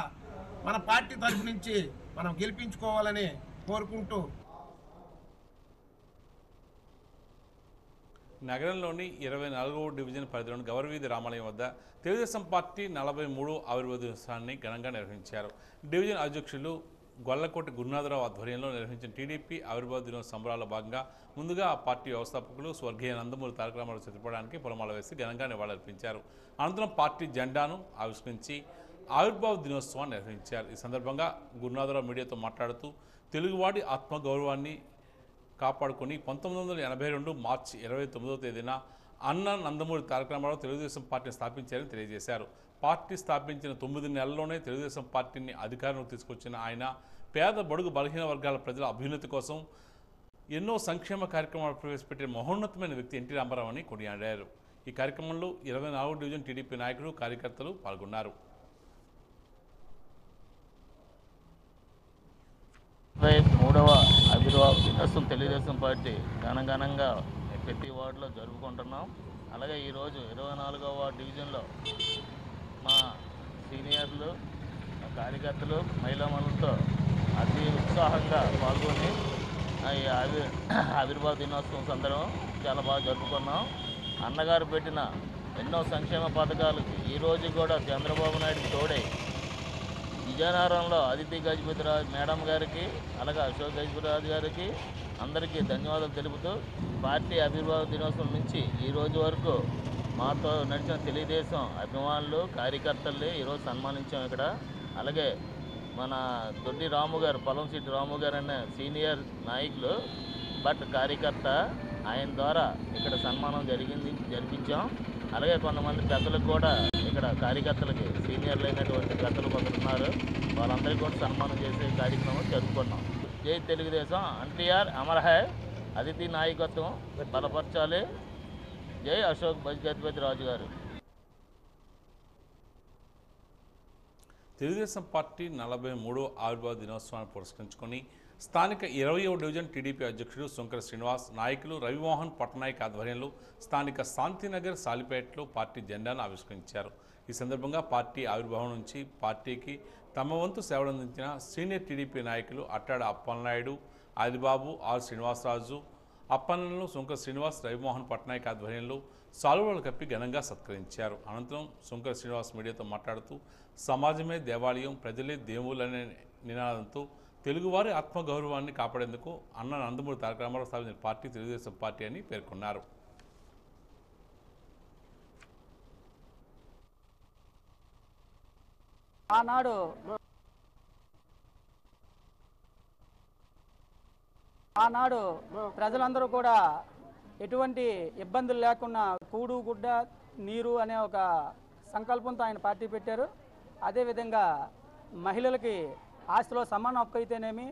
మన పార్టీ తరఫు నుంచి మనం గెలిపించుకోవాలని కోరుకుంటూ నగరంలోని 24వ డివిజన్ పరిధిలోని గౌరవీధి రామాలయం వద్ద తెలుగుదేశం పార్టీ 43వ ఆవిర్భావ దినోత్సవాన్ని ఘనంగా నిర్వహించారు. డివిజన్ అధ్యక్షులు గొల్లకోటి గురునాథరావు ఆధ్వర్యంలో నిర్వహించిన టీడీపీ ఆవిర్భావ దినోత్సవ సంబరాల భాగంగా ముందుగా ఆ పార్టీ వ్యవస్థాపకులు స్వర్గీయ నందమూరి తారక రామారావు చిత్రపటానికి పొలమాల వేసి ఘనంగా నివాళులర్పించారు. అనంతరం పార్టీ జెండాను ఆవిష్కరించి ఆవిర్భావ దినోత్సవాన్ని నిర్వహించారు. ఈ సందర్భంగా గురునాథరావు మీడియాతో మాట్లాడుతూ తెలుగువాడి ఆత్మగౌరవాన్ని కాపాడుకొని 1982 మార్చి 29వ తేదీన అన్న నందమూరి తారక రామారావు తెలుగుదేశం పార్టీని స్థాపించారని తెలియజేశారు. పార్టీ స్థాపించిన 9 నెలల్లోనే తెలుగుదేశం పార్టీని అధికారంలోకి తీసుకొచ్చిన ఆయన పేద బడుగు బలహీన వర్గాల ప్రజల అభ్యున్నతి కోసం ఎన్నో సంక్షేమ కార్యక్రమాలు ప్రవేశపెట్టిన మహోన్నతమైన వ్యక్తి ఎన్టీ రామారావు అని కొనియాడారు. ఈ కార్యక్రమంలో 24వ డివిజన్ టీడీపీ నాయకులు, కార్యకర్తలు పాల్గొన్నారు. 23వ ఆవిర్భావ దినోత్సవం తెలుగుదేశం పార్టీ ఘనంగా ప్రతి వార్డులో జరుపుకుంటున్నాం. అలాగే ఈరోజు 24వ డివిజన్లో మా సీనియర్లు, కార్యకర్తలు, మహిళామణులతో అతి ఉత్సాహంగా పాల్గొని ఈ ఆవిర్భావ దినోత్సవం సందర్భం చాలా బాగా జరుపుకున్నాం. అన్నగారు పెట్టిన ఎన్నో సంక్షేమ పథకాలకి ఈరోజు కూడా చంద్రబాబు నాయుడుకి తోడై విజయనగరంలో అదితి గజపతిరాజు మేడం గారికి అలాగే అశోక్ గజపతిరాజు గారికి అందరికీ ధన్యవాదాలు తెలుపుతూ పార్టీ ఆవిర్భావ దినోత్సవం నుంచి ఈ రోజు వరకు మాతో నడిచిన తెలుగుదేశం అభిమానులు కార్యకర్తల్ని ఈరోజు సన్మానించాం ఇక్కడ. అలాగే మన దొడ్డి రాము గారు, పొలంశెట్టి రాము గారు అనే సీనియర్ నాయకులు బట్ కార్యకర్త, ఆయన ద్వారా ఇక్కడ సన్మానం జరిపించాం. అలాగే కొంతమంది పెద్దలకు కూడా ఇక్కడ కార్యకర్తలకి సీనియర్లు అయినటువంటి పెద్దలు కొందరున్నారు, వాళ్ళందరికీ కూడా సన్మానం చేసే కార్యక్రమం జరుపుకున్నాం. జై తెలుగుదేశం, ఎన్టీఆర్ అమర్ హై, అతిథి నాయకత్వం బలపరచాలి. జై అశోక్ గజపతి రాజు గారు. తెలుగుదేశం పార్టీ 43వ ఆవిర్భావ దినోత్సవాన్ని పురస్కరించుకొని స్థానిక 20వ డివిజన్ టీడీపీ అధ్యక్షుడు శంకర శ్రీనివాస్, నాయకులు రవిమోహన్ పట్నాయక్ ఆధ్వర్యంలో స్థానిక శాంతినగర్ సాలిపేటలో పార్టీ జెండాను ఆవిష్కరించారు. ఈ సందర్భంగా పార్టీ ఆవిర్భావం నుంచి పార్టీకి తమ వంతు సేవలందించిన సీనియర్ టీడీపీ నాయకులు అట్టాడ అప్పలనాయుడు, ఆదిబాబు, ఆర్ శ్రీనివాసరాజు, అప్పన్నలను శంకర శ్రీనివాస్, రవిమోహన్ పట్నాయక్ ఆధ్వర్యంలో సాలువలు కప్పి ఘనంగా సత్కరించారు. అనంతరం శంకర శ్రీనివాస్ మీడియాతో మాట్లాడుతూ సమాజమే దేవాలయం, ప్రజలే దేవుళ్ళనే నినాదంతో తెలుగువారి ఆత్మగౌరవాన్ని కాపాడేందుకు అన్న నందమూరి తారక రామారావు స్థాపించిన పార్టీ తెలుగుదేశం పార్టీ అని పేర్కొన్నారు. ఆనాడు ప్రజలందరూ కూడా ఎటువంటి ఇబ్బందులు లేకుండా కూడు గుడ్డ నీరు అనే ఒక సంకల్పంతో ఆయన పార్టీ పెట్టారు. అదేవిధంగా మహిళలకి ఆస్తిలో సమాన హక్కు అయితేనేమి,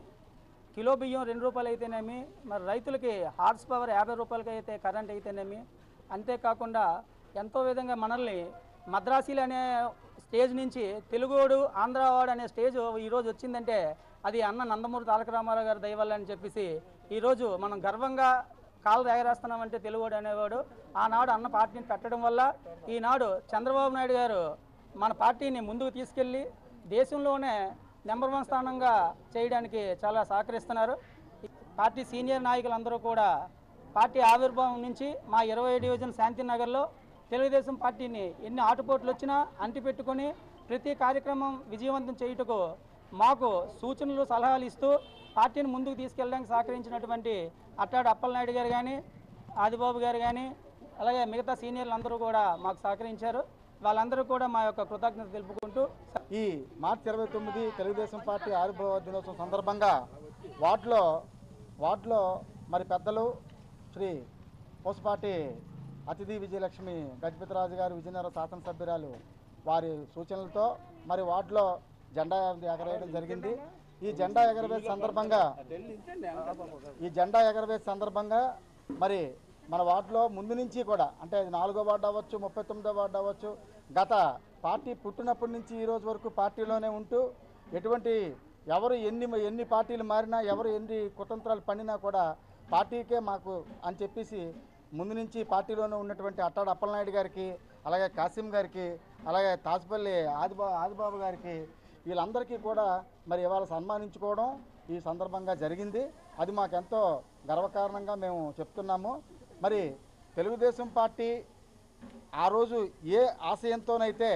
కిలో బియ్యం 2 రూపాయలు అయితేనేమి, మరి రైతులకి హార్స్ పవర్ 50 రూపాయలకి అయితే కరెంట్ అయితేనేమి, అంతేకాకుండా ఎంతో విధంగా మనల్ని మద్రాసీలు అనే స్టేజ్ నుంచి తెలుగోడు ఆంధ్రావాడు అనే స్టేజ్ ఈరోజు వచ్చిందంటే అది అన్న నందమూరి తారక రామారావు గారి దయవల్ల అని చెప్పేసి ఈరోజు మనం గర్వంగా కాలు ఎగరేస్తున్నామంటే తెలుగోడు అనేవాడు ఆనాడు అన్న పార్టీని పెట్టడం వల్ల ఈనాడు చంద్రబాబు నాయుడు గారు మన పార్టీని ముందుకు తీసుకెళ్ళి దేశంలోనే నెంబర్ 1 స్థానంగా చేయడానికి చాలా సహకరిస్తున్నారు. పార్టీ సీనియర్ నాయకులందరూ కూడా పార్టీ ఆవిర్భావం నుంచి మా 20 డివిజన్ శాంతినగర్లో తెలుగుదేశం పార్టీని ఎన్ని ఆటుపోట్లు వచ్చినా అంటిపెట్టుకొని ప్రతి కార్యక్రమం విజయవంతం చేయుటకు మాకు సూచనలు సలహాలు ఇస్తూ పార్టీని ముందుకు తీసుకెళ్ళడానికి సహకరించినటువంటి అట్టాడు అప్పలనాయుడు గారు కానీ, ఆదిబాబు గారు కానీ, అలాగే మిగతా సీనియర్లు అందరూ కూడా మాకు సహకరించారు. వాళ్ళందరూ కూడా మా యొక్క కృతజ్ఞత తెలుపుకుంటూ ఈ మార్చి 29 తెలుగుదేశం పార్టీ ఆవిర్భావ దినోత్సవం సందర్భంగా వార్డులో మరి పెద్దలు శ్రీ పోసపాటి అతిథి విజయలక్ష్మి గజపతిరాజు గారు, విజయనగరం శాసనసభ్యురాలు వారి సూచనలతో మరి వార్డులో జెండా ఎగరవేయడం జరిగింది. ఈ జెండా ఎగరవేసే సందర్భంగా మరి మన వార్డులో ముందు నుంచి కూడా అంటే 4వ వార్డు అవ్వచ్చు, 39వ వార్డు అవ్వచ్చు, గత పార్టీ పుట్టినప్పటి నుంచి ఈ రోజు వరకు పార్టీలోనే ఉంటూ ఎటువంటి ఎవరు ఎన్ని పార్టీలు మారినా, ఎవరు ఎన్ని కుతంత్రాలు పన్నినా కూడా పార్టీకే మాకు అని చెప్పేసి ముందు నుంచి పార్టీలోనే ఉన్నటువంటి అట్టాడు అప్పలనాయుడు గారికి, అలాగే కాసిం గారికి, అలాగే తాజ్పల్లి ఆదిబాబు గారికి, వీళ్ళందరికీ కూడా మరి ఇవాళ సన్మానించుకోవడం ఈ సందర్భంగా జరిగింది. అది మాకెంతో గర్వకారణంగా మేము చెప్తున్నాము. మరి తెలుగుదేశం పార్టీ ఆ రోజు ఏ ఆశయంతోనైతే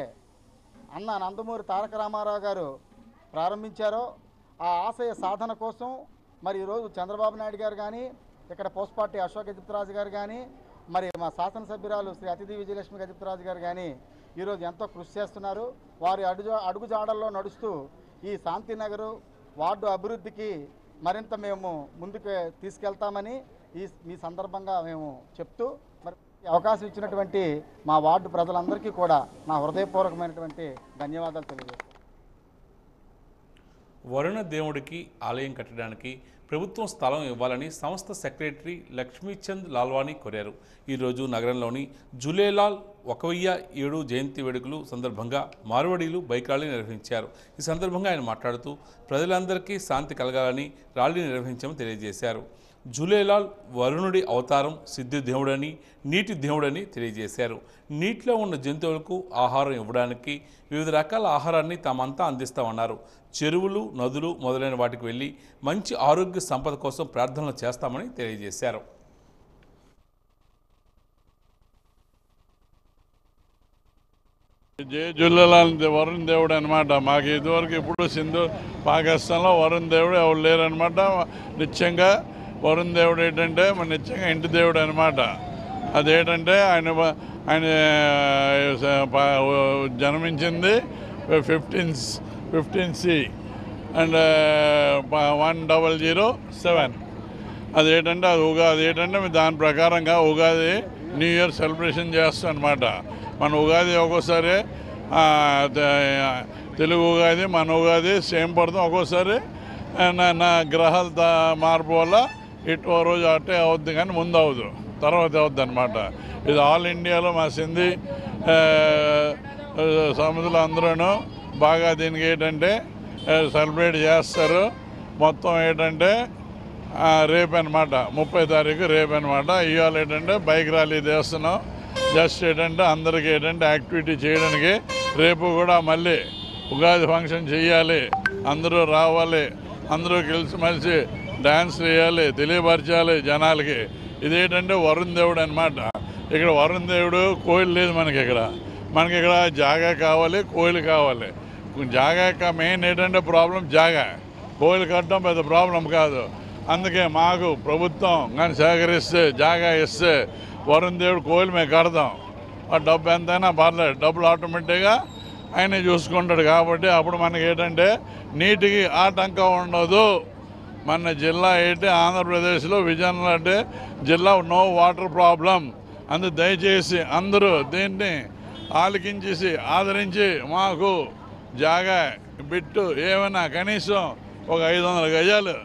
అన్న నందమూరి తారక రామారావు గారు ప్రారంభించారో ఆ ఆశయ సాధన కోసం మరి ఈరోజు చంద్రబాబు నాయుడు గారు కానీ, ఇక్కడ పోసపాటి అశోక్ గజపతిరాజు గారు కానీ, మరి మా శాసనసభ్యురాలు శ్రీ అతిథి విజయలక్ష్మి గజపతిరాజు గారు కానీ ఈరోజు ఎంతో కృషి చేస్తున్నారు. వారి అడుగుజాడల్లో నడుస్తూ ఈ శాంతినగర్ వార్డు అభివృద్ధికి మరింత మేము ముందుకు తీసుకెళ్తామని ఈ సందర్భంగా మేము చెప్తూ మరి అవకాశం ఇచ్చినటువంటి మా వార్డు ప్రజలందరికీ కూడా నా హృదయపూర్వకమైనటువంటి ధన్యవాదాలు తెలియజేస్తాను. వరుణ దేవుడికి ఆలయం కట్టడానికి ప్రభుత్వం స్థలం ఇవ్వాలని సంస్థ సెక్రటరీ లక్ష్మీచంద్ లాల్వానీ కోరారు. ఈరోజు నగరంలోని జూలేలాల్ 1007 జయంతి వేడుకలు సందర్భంగా మార్వడీలు బైక్ ర్యాలీ నిర్వహించారు. ఈ సందర్భంగా ఆయన మాట్లాడుతూ ప్రజలందరికీ శాంతి కలగాలని ర్యాలీ నిర్వహించామని తెలియజేశారు. జూలేలాల్ వరుణుడి అవతారం, సిద్ధి దేవుడని, నీటి దేవుడని తెలియజేశారు. నీటిలో ఉన్న జంతువులకు ఆహారం ఇవ్వడానికి వివిధ రకాల ఆహారాన్ని తామంతా అందిస్తామన్నారు. చెరువులు, నదులు మొదలైన వాటికి వెళ్ళి మంచి ఆరోగ్య సంపద కోసం ప్రార్థనలు చేస్తామని తెలియజేశారు. జయ జుల్లలాల్ వరుణ్ దేవుడు అనమాట. మాకు ఇదివరకు ఇప్పుడు సింధు పాకిస్తాన్లో వరుణ్ దేవుడు ఎవరు లేరనమాట. నిత్యంగా వరుణ్ దేవుడు ఏంటంటే మన నిత్యంగా ఇంటి దేవుడు అనమాట. అదేంటంటే ఆయన జన్మించింది 15C అండ్ 1007. అదేంటంటే అది ఉగాది ఏంటంటే దాని ప్రకారంగా ఉగాది న్యూ ఇయర్ సెలబ్రేషన్ చేస్తాం అనమాట. మన ఉగాది ఒక్కోసారి తెలుగు ఉగాది మన ఉగాది సేమ్ పడుతుంది. ఒక్కోసారి నా గ్రహాల మార్పు వల్ల ఇటు రోజు అట్టే అవుద్ది కానీ ముందు అవ్వదు, తర్వాత అవుద్ది అనమాట. ఇది ఆల్ ఇండియాలో మా సింధీ సముద్రులు అందరూ బాగా దీనికి ఏంటంటే సెలబ్రేట్ చేస్తారు. మొత్తం ఏంటంటే రేపు అనమాట 30 తారీఖు రేపు అనమాట. ఇవాళ ఏంటంటే బైక్ ర్యాలీ చేస్తున్నాం. జస్ట్ ఏంటంటే అందరికీ ఏంటంటే యాక్టివిటీ చేయడానికి. రేపు కూడా మళ్ళీ ఉగాది ఫంక్షన్ చేయాలి, అందరూ రావాలి, అందరూ కలిసిమెలిసి డ్యాన్స్ చేయాలి, తెలియపరచాలి జనాలకి. ఇదేంటంటే వరుణ్ దేవుడు అనమాట. ఇక్కడ వరుణ్ దేవుడు కోయిల్ లేదు మనకి ఇక్కడ జాగా కావాలి, కోయిల్ కావాలి. జాగా మెయిన్ ఏంటంటే ప్రాబ్లం జాగా, కోయిల్ కట్టడం పెద్ద ప్రాబ్లం కాదు. అందుకే మాకు ప్రభుత్వం కానీ సహకరిస్తే జాగా ఇస్తే వరుణ్ దేవుడు కోయిల్ మేము కడదాం. ఆ డబ్బు ఎంతైనా పర్లేదు, డబ్బులు ఆటోమేటిక్గా ఆయనే చూసుకుంటాడు. కాబట్టి అప్పుడు మనకి ఏంటంటే నీటికి ఆటంకం ఉండదు. మన జిల్లా ఏంటి ఆంధ్రప్రదేశ్లో విజయనగరం అంటే జిల్లా నో వాటర్ ప్రాబ్లం. అందుకు దయచేసి అందరూ దీన్ని ఆలకించేసి ఆదరించి మాకు జాగా బిట్టు ఏమైనా కనీసం ఒక 500 గజాలు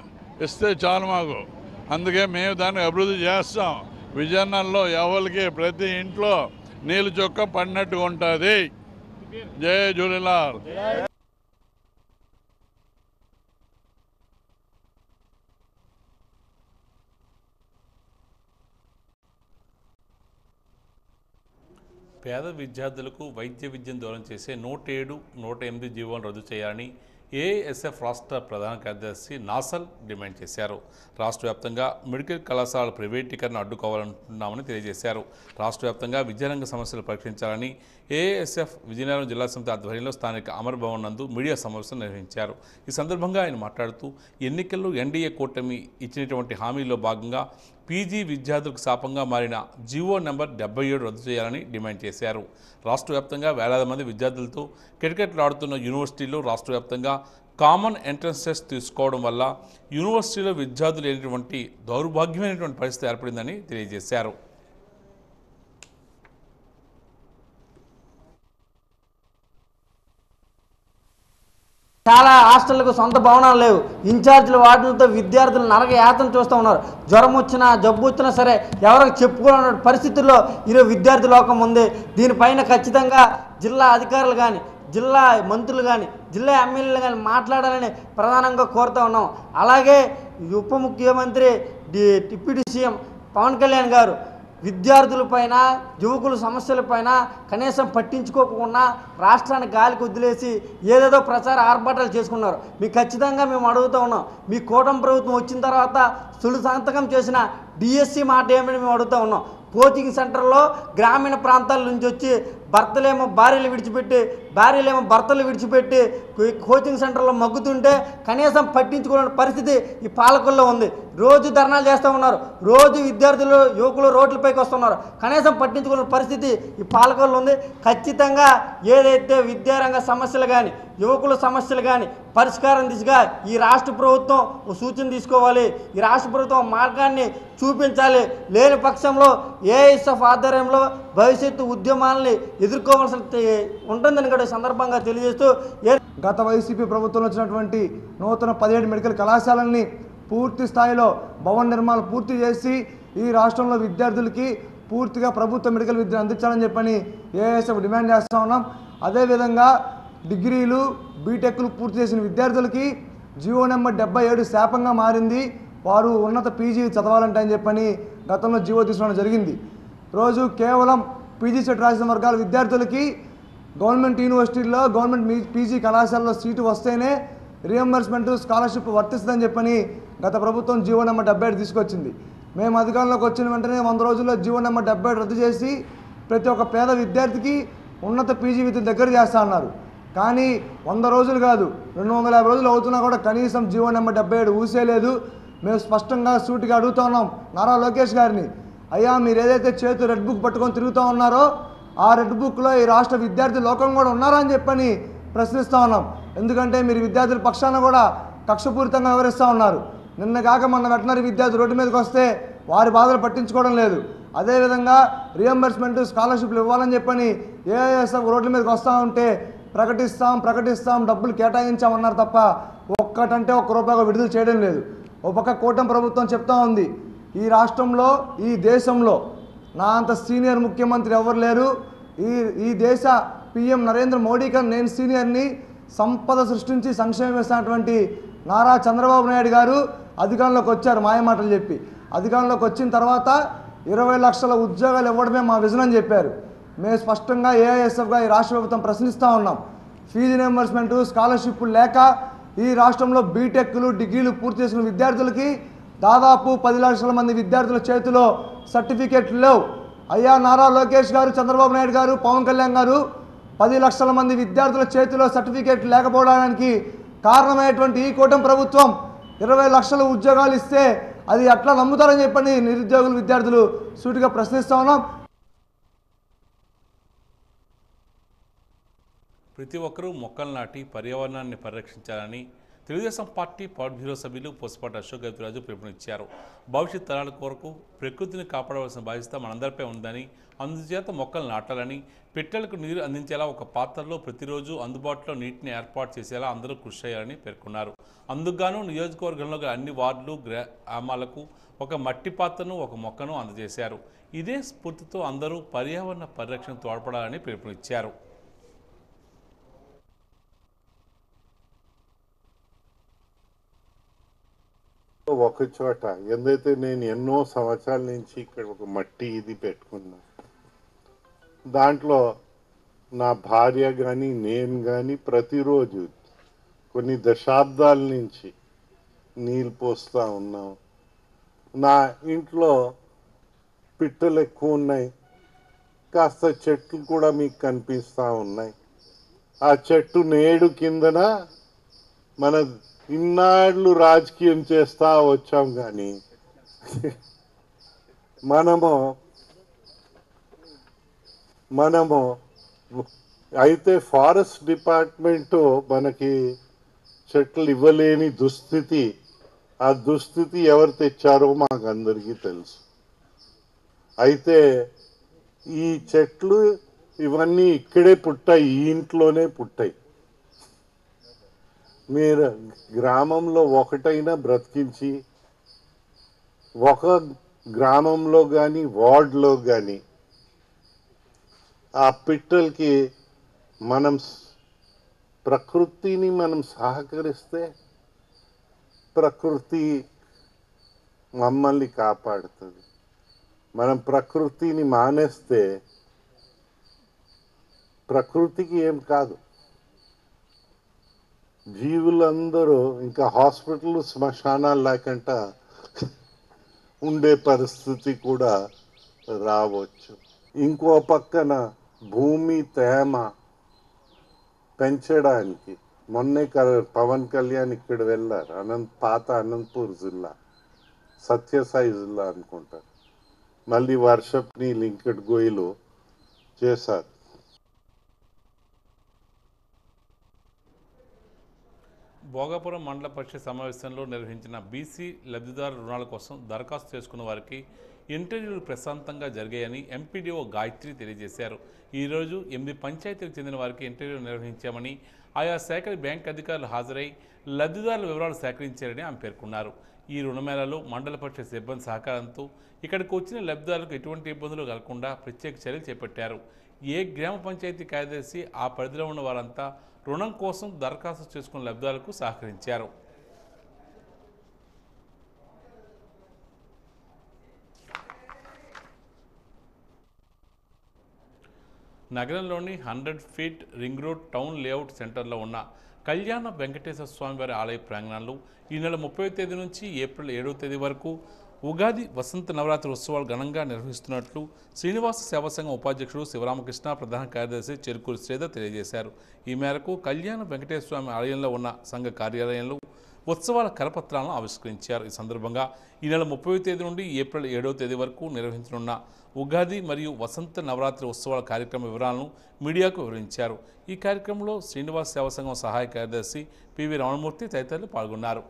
ఇస్తే చాలు మాకు. అందుకే మేము దాన్ని అభివృద్ధి చేస్తాం. విజయనగరంలో ఎవరికి ప్రతి ఇంట్లో నీళ్ళు చొక్క పడినట్టుగా ఉంటుంది. జయ జూలీలాల్. పేద విద్యార్థులకు వైద్య విద్యను దూరం చేసే 107, 108 జీవోను రద్దు చేయాలని ఏఎస్ఎఫ్ రాష్ట్ర ప్రధాన కార్యదర్శి నాసల్ డిమాండ్ చేశారు. రాష్ట్ర వ్యాప్తంగా మెడికల్ కళాశాలల ప్రైవేటీకరణ అడ్డుకోవాలంటున్నామని తెలియజేశారు. రాష్ట్ర వ్యాప్తంగా విద్యారంగ సమస్యలు పరిష్కరించాలని ఏఎస్ఎఫ్ విజయనగరం జిల్లా సమితి ఆధ్వర్యంలో స్థానిక అమర్ భవన్ నందు మీడియా సమావేశం నిర్వహించారు. ఈ సందర్భంగా ఆయన మాట్లాడుతూ ఎన్నికల్లో ఎన్డీఏ కూటమి ఇచ్చినటువంటి హామీల్లో భాగంగా పీజీ విద్యార్థులకు శాపంగా మారిన జీవో నెంబర్ 77 రద్దు చేయాలని డిమాండ్ చేశారు. రాష్ట్ర వ్యాప్తంగా వేలాది మంది విద్యార్థులతో కిటకిటలాడుతున్న యూనివర్సిటీల్లో రాష్ట్ర వ్యాప్తంగా కామన్ ఎంట్రన్స్ టెస్ట్ తీసుకోవడం వల్ల యూనివర్సిటీలో విద్యార్థులు లేనటువంటి దౌర్భాగ్యమైనటువంటి పరిస్థితి ఏర్పడిందని తెలియజేశారు. చాలా హాస్టళ్లకు సొంత భవనాలు లేవు. ఇన్ఛార్జీల వార్డులతో విద్యార్థులు నరక యాతన చూస్తూ ఉన్నారు. జ్వరం వచ్చినా జబ్బు వచ్చినా సరే ఎవరికి చెప్పుకోవాలన్న పరిస్థితుల్లో ఈరోజు విద్యార్థి లోకం ఉంది. దీనిపైన ఖచ్చితంగా జిల్లా అధికారులు కానీ, జిల్లా మంత్రులు కానీ, జిల్లా ఎమ్మెల్యేలు కానీ మాట్లాడాలని ప్రధానంగా కోరుతూ ఉన్నాం. అలాగే ఉప ముఖ్యమంత్రి డిప్యూటీ సీఎం పవన్ కళ్యాణ్ గారు విద్యార్థులపైన, యువకుల సమస్యలపైన కనీసం పట్టించుకోకుండా రాష్ట్రాన్ని గాలికి వదిలేసి ఏదేదో ప్రచార ఆర్భాటాలు చేసుకున్నారు. మీకు ఖచ్చితంగా మేము అడుగుతూ ఉన్నాం, మీ కూటమి ప్రభుత్వం వచ్చిన తర్వాత సులువు సంతకం చేసిన డిఎస్సి మాట ఏమని మేము అడుగుతూ ఉన్నాం. కోచింగ్ సెంటర్లో గ్రామీణ ప్రాంతాల నుంచి వచ్చి భర్తలేమో భార్యలు విడిచిపెట్టి, భార్యలేమో భర్తలు విడిచిపెట్టి కోచింగ్ సెంటర్లో మగ్గుతుంటే కనీసం పట్టించుకోలేని పరిస్థితి ఈ పాలకుల్లో ఉంది. రోజు ధర్నాలు చేస్తూ ఉన్నారు, రోజు విద్యార్థులు యువకులు రోడ్లపైకి వస్తున్నారు. కనీసం పట్టించుకునే పరిస్థితి ఈ పాలకుల్లో ఉంది. ఖచ్చితంగా ఏదైతే విద్యారంగ సమస్యలు కానీ, యువకుల సమస్యలు కానీ పరిష్కారం దిశగా ఈ రాష్ట్ర ప్రభుత్వం సూచన తీసుకోవాలి. ఈ రాష్ట్ర ప్రభుత్వం మార్గాన్ని చూపించాలి. లేని పక్షంలో ఏఎస్ఎఫ్ ఆధ్వర్యంలో భవిష్యత్తు ఉద్యమాలని ఎదుర్కోవాల్సి ఉంటుందని కూడా సందర్భంగా తెలియజేస్తూ, గత వైసీపీ ప్రభుత్వంలో వచ్చినటువంటి నూతన 17 మెడికల్ కళాశాలల్ని పూర్తి స్థాయిలో భవన నిర్మాణం పూర్తి చేసి ఈ రాష్ట్రంలో విద్యార్థులకి పూర్తిగా ప్రభుత్వ మెడికల్ విద్యను అందించాలని చెప్పని ఏఎస్ఎఫ్ డిమాండ్ చేస్తూ ఉన్నాం. అదేవిధంగా డిగ్రీలు, బీటెక్లు పూర్తి చేసిన విద్యార్థులకి జీవో నెంబర్ 77 శాపంగా మారింది. వారు ఉన్నత పీజీ చదవాలంటే అని చెప్పని గతంలో జీవో తీసుకోవడం జరిగింది. రోజు కేవలం పీజీ సెట్ రాసిన వర్గాల విద్యార్థులకి గవర్నమెంట్ యూనివర్సిటీల్లో, గవర్నమెంట్ పీజీ కళాశాలలో సీటు వస్తేనే రియంబర్స్మెంట్, స్కాలర్షిప్ వర్తిస్తుందని చెప్పని గత ప్రభుత్వం జీవో నెంబర్ 77 తీసుకొచ్చింది. మేము అధికారంలోకి వచ్చిన వెంటనే 100 రోజుల్లో జీవో నెంబర్ 77 రద్దు చేసి ప్రతి ఒక్క పేద విద్యార్థికి ఉన్నత పీజీ విద్య దగ్గర చేస్తా అన్నారు. కానీ 100 రోజులు కాదు 250 రోజులు అవుతున్నా కూడా కనీసం జీవో నెంబర్ 77 ఊసేలేదు. మేము స్పష్టంగా సూటిగా అడుగుతా ఉన్నాం నారా లోకేష్ గారిని, అయ్యా మీరు ఏదైతే చేతు రెడ్ బుక్ పట్టుకొని తిరుగుతూ ఉన్నారో ఆ రెడ్ బుక్లో ఈ రాష్ట్ర విద్యార్థి లోకం కూడా ఉన్నారా అని చెప్పని ప్రశ్నిస్తూ ఉన్నాం. ఎందుకంటే మీరు విద్యార్థుల పక్షాన కూడా కక్షపూరితంగా వివరిస్తూ ఉన్నారు. నిన్న కాక మొన్న వెటనరీ విద్యార్థులు రోడ్డు మీదకి వస్తే వారి బాధలు పట్టించుకోవడం లేదు. అదేవిధంగా రియంబర్స్మెంట్ స్కాలర్షిప్లు ఇవ్వాలని చెప్పని ఏఐఎస్ఎఫ్ రోడ్ల మీదకి వస్తూ ఉంటే ప్రకటిస్తాం డబ్బులు కేటాయించామన్నారు తప్ప ఒక్కటంటే ఒక్క రూపాయి విడుదల చేయడం లేదు. ఒక పక్క కూటమి ప్రభుత్వం చెప్తా ఉంది ఈ రాష్ట్రంలో ఈ దేశంలో నా అంత సీనియర్ ముఖ్యమంత్రి ఎవరు లేరు, ఈ దేశ పిఎం నరేంద్ర మోడీ కన్నా నేను సీనియర్ని, సంపద సృష్టించి సంక్షేమం ఇస్తున్నటువంటి నారా చంద్రబాబు నాయుడు గారు అధికారంలోకి వచ్చారు మాయమాటలు చెప్పి. అధికారంలోకి వచ్చిన తర్వాత 20 లక్షల ఉద్యోగాలు ఇవ్వడమే మా విజన్ అని చెప్పారు. మేము స్పష్టంగా ఏఐఎస్ఎఫ్గా ఈ రాష్ట్ర ప్రభుత్వం ప్రశ్నిస్తూ ఉన్నాం. ఫీజు రియంబర్స్మెంట్ స్కాలర్షిప్లు లేక ఈ రాష్ట్రంలో బీటెక్లు డిగ్రీలు పూర్తి చేసిన విద్యార్థులకి దాదాపు 10 లక్షల మంది విద్యార్థుల చేతిలో సర్టిఫికేట్లు లేవు. అయ్యా నారా లోకేష్ గారు, చంద్రబాబు నాయుడు గారు, పవన్ కళ్యాణ్ గారు 10 లక్షల మంది విద్యార్థుల చేతిలో సర్టిఫికేట్లు లేకపోవడానికి కారణమైనటువంటి ఈ కూటమి ప్రభుత్వం 20 లక్షల ఉద్యోగాలు ఇస్తే అది అట్లా నమ్ముతారని చెప్పని నిరుద్యోగులు విద్యార్థులు సూటిగా ప్రశ్నిస్తూ ఉన్నాం. ప్రతి ఒక్కరూ మొక్కలు నాటి పర్యావరణాన్ని పరిరక్షించాలని తెలుగుదేశం పార్టీ పాలిట్ బ్యూరో సభ్యులు పూసపాటి అశోక్ గజపతిరాజు పిలుపునిచ్చారు. భవిష్యత్ తరాల కొరకు ప్రకృతిని కాపాడవలసిన బాధ్యత మనందరిపై ఉందని, అందుచేత మొక్కలు నాటాలని, పిట్టలకు నీరు అందించేలా ఒక పాత్రలో ప్రతిరోజు అందుబాటులో నీటిని ఏర్పాటు చేసేలా అందరూ కృషి చేయాలని పేర్కొన్నారు. అందుకుగాను నియోజకవర్గంలో అన్ని వార్డులు గ్రామాలకు ఒక మట్టి పాత్రను ఒక మొక్కను అందజేశారు. ఇదే స్ఫూర్తితో అందరూ పర్యావరణ పరిరక్షణ తోడ్పడాలని పిలుపునిచ్చారు. ఒక చోట ఏదైతే నేను ఎన్నో సంవత్సరాల నుంచి ఇక్కడ ఒక మట్టి ఇది పెట్టుకున్నా, దాంట్లో నా భార్య కానీ నేను కానీ ప్రతిరోజు కొన్ని దశాబ్దాల నుంచి నీళ్ళు పోస్తూ ఉన్నాం. నా ఇంట్లో పిట్టలు ఎక్కువ ఉన్నాయి, కాస్త చెట్లు కూడా మీకు కనిపిస్తూ ఉన్నాయి. ఆ చెట్టు నేడు కిందన మన ఇన్నాళ్ళు రాజకీయం చేస్తా వచ్చాం, కానీ మనము అయితే ఫారెస్ట్ డిపార్ట్మెంట్ మనకి చెట్లు ఇవ్వలేని దుస్థితి, ఆ దుస్థితి ఎవరు తెచ్చారో మాకు అందరికీ తెలుసు. అయితే ఈ చెట్లు ఇవన్నీ ఇక్కడే పుట్టాయి, ఈ ఇంట్లోనే పుట్టాయి. మీరు గ్రామంలో ఒకటైనా బ్రతికించి ఒక గ్రామంలో కానీ వార్డులో కానీ ఆ పిట్టలకి మనం ప్రకృతిని మనం సహకరిస్తే ప్రకృతి మమ్మల్ని కాపాడుతుంది. మనం ప్రకృతిని మానేస్తే ప్రకృతికి ఏం కాదు. జీవులందరూ ఇంకా హాస్పిటల్ శ్మశానాలు లేకుండా ఉండే పరిస్థితి కూడా రావచ్చు. ఇంకో పక్కన భూమి తేమ పెంచడానికి మొన్నే పవన్ కళ్యాణ్ ఇక్కడ వెళ్ళారు. పాత అనంతపూర్ జిల్లా, సత్యసాయి జిల్లా అనుకుంటారు. మళ్ళీ వర్షపు నీళ్ళు ఇంకటి గొయ్యలు చేశారు. భోగాపురం మండల పరిషత్ సమావేశంలో నిర్వహించిన బీసీ లబ్ధిదారు రుణాల కోసం దరఖాస్తు చేసుకున్న వారికి ఇంటర్వ్యూలు ప్రశాంతంగా జరిగాయని ఎంపీడీఓ గాయత్రి తెలియజేశారు. ఈరోజు 8 పంచాయతీలకు చెందిన వారికి ఇంటర్వ్యూలు నిర్వహించామని, ఆయా శాఖల బ్యాంక్ అధికారులు హాజరై లబ్ధిదారుల వివరాలు సేకరించారని ఆమె పేర్కొన్నారు. ఈ రుణమేళాలో మండల పరిషత్ సిబ్బంది సహకారంతో ఇక్కడికి వచ్చిన లబ్ధిదారులకు ఎటువంటి ఇబ్బందులు కలగకుండా ప్రత్యేక చర్యలు చేపట్టారు. ఏ గ్రామ పంచాయతీ కార్యదర్శి ఆ పరిధిలో ఉన్న వారంతా రుణం కోసం దరఖాస్తు చేసుకున్న లబ్ధిదారులకు సహకరించారు. నగరంలోని 100 feet ring road town layout సెంటర్లో ఉన్న కళ్యాణ వెంకటేశ్వర స్వామివారి ఆలయ ప్రాంగణంలో ఈ నెల 30వ తేదీ నుంచి ఏప్రిల్ 7వ తేదీ వరకు ఉగాది వసంత నవరాత్రి ఉత్సవాలు ఘనంగా నిర్వహిస్తున్నట్లు శ్రీనివాస సేవా సంఘం ఉపాధ్యక్షుడు శివరామకృష్ణ ప్రధాన కార్యదర్శి చెరుకూరి శ్రీధర్ తెలియజేశారు. ఈ మేరకు కళ్యాణ వెంకటేశ్వర స్వామి ఆలయంలో ఉన్న సంఘ కార్యాలయంలో ఉత్సవాల కరపత్రాలను ఆవిష్కరించారు. ఈ సందర్భంగా ఈ నెల 30వ తేదీ నుండి ఏప్రిల్ 7వ తేదీ వరకు నిర్వహించనున్న ఉగాది మరియు వసంత నవరాత్రి ఉత్సవాల కార్యక్రమ వివరాలను మీడియాకు వివరించారు. ఈ కార్యక్రమంలో శ్రీనివాస సేవా సంఘం సహాయ కార్యదర్శి పివి రమణమూర్తి తదితరులు పాల్గొన్నారు.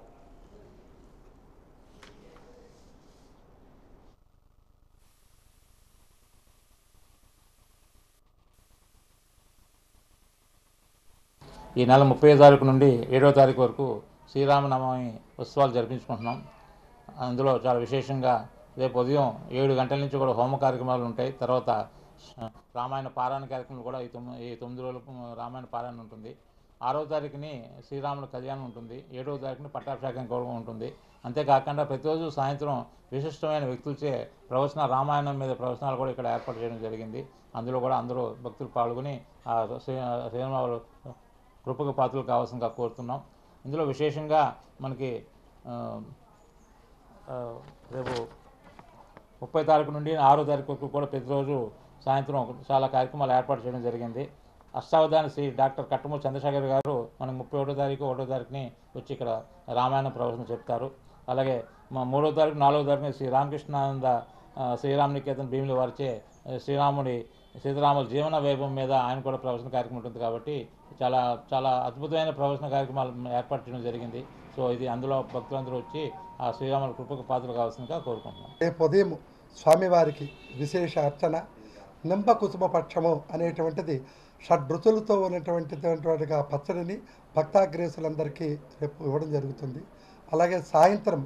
ఈ నెల 30వ తారీఖు నుండి 7వ తారీఖు వరకు శ్రీరామనవమి ఉత్సవాలు జరిపించుకుంటున్నాం. అందులో చాలా విశేషంగా రేపు ఉదయం 7 గంటల నుంచి కూడా హోమ కార్యక్రమాలు ఉంటాయి. తర్వాత రామాయణ పారాయణ కార్యక్రమాలు కూడా ఈ 9 రోజులు రామాయణ పారాయణ ఉంటుంది. 6వ తారీఖుని శ్రీరాముల కళ్యాణం ఉంటుంది. 7వ తారీఖుని పట్టాభిషేకం గౌరవం ఉంటుంది. అంతేకాకుండా ప్రతిరోజు సాయంత్రం విశిష్టమైన వ్యక్తులచే రామాయణం మీద ప్రవచనాలు కూడా ఇక్కడ ఏర్పాటు చేయడం జరిగింది. అందులో కూడా అందరూ భక్తులు పాల్గొని ఆ శ్రీరాముల కృపకు పాత్రలు కావాల్సిందిగా కోరుతున్నాం. ఇందులో విశేషంగా మనకి రేపు 30వ తారీఖు నుండి 6వ తారీఖు వరకు కూడా ప్రతిరోజు సాయంత్రం చాలా కార్యక్రమాలు ఏర్పాటు చేయడం జరిగింది. అష్టావధాని శ్రీ డాక్టర్ కట్టమూరి చంద్రశేఖర్ గారు మనకు 31వ తారీఖు 1వ తారీఖుని వచ్చి ఇక్కడ రామాయణ ప్రవచనం చెప్తారు. అలాగే 3వ తారీఖు 4వ తారీఖుని శ్రీ రామకృష్ణానంద శ్రీరామనికేతన్ భీముల వారిచే సీతారాముల జీవన వైభవం మీద ఆయన కూడా ప్రవచన కార్యక్రమం ఉంటుంది. కాబట్టి చాలా చాలా అద్భుతమైన ప్రవచన కార్యక్రమాలు ఏర్పాటు చేయడం జరిగింది. సో ఇది అందులో భక్తులందరూ వచ్చి ఆ శ్రీరాముల కృపకు పాత్రలు కావాల్సిందిగా కోరుకుంటున్నాం. రేపు ఉదయం స్వామివారికి విశేష అర్చన నింబ కుసుమ పక్షము అనేటువంటిది షడ్రుచులతో ఉన్నటువంటిగా పచ్చడిని భక్తాగ్రేసులందరికీ రేపు ఇవ్వడం జరుగుతుంది. అలాగే సాయంత్రం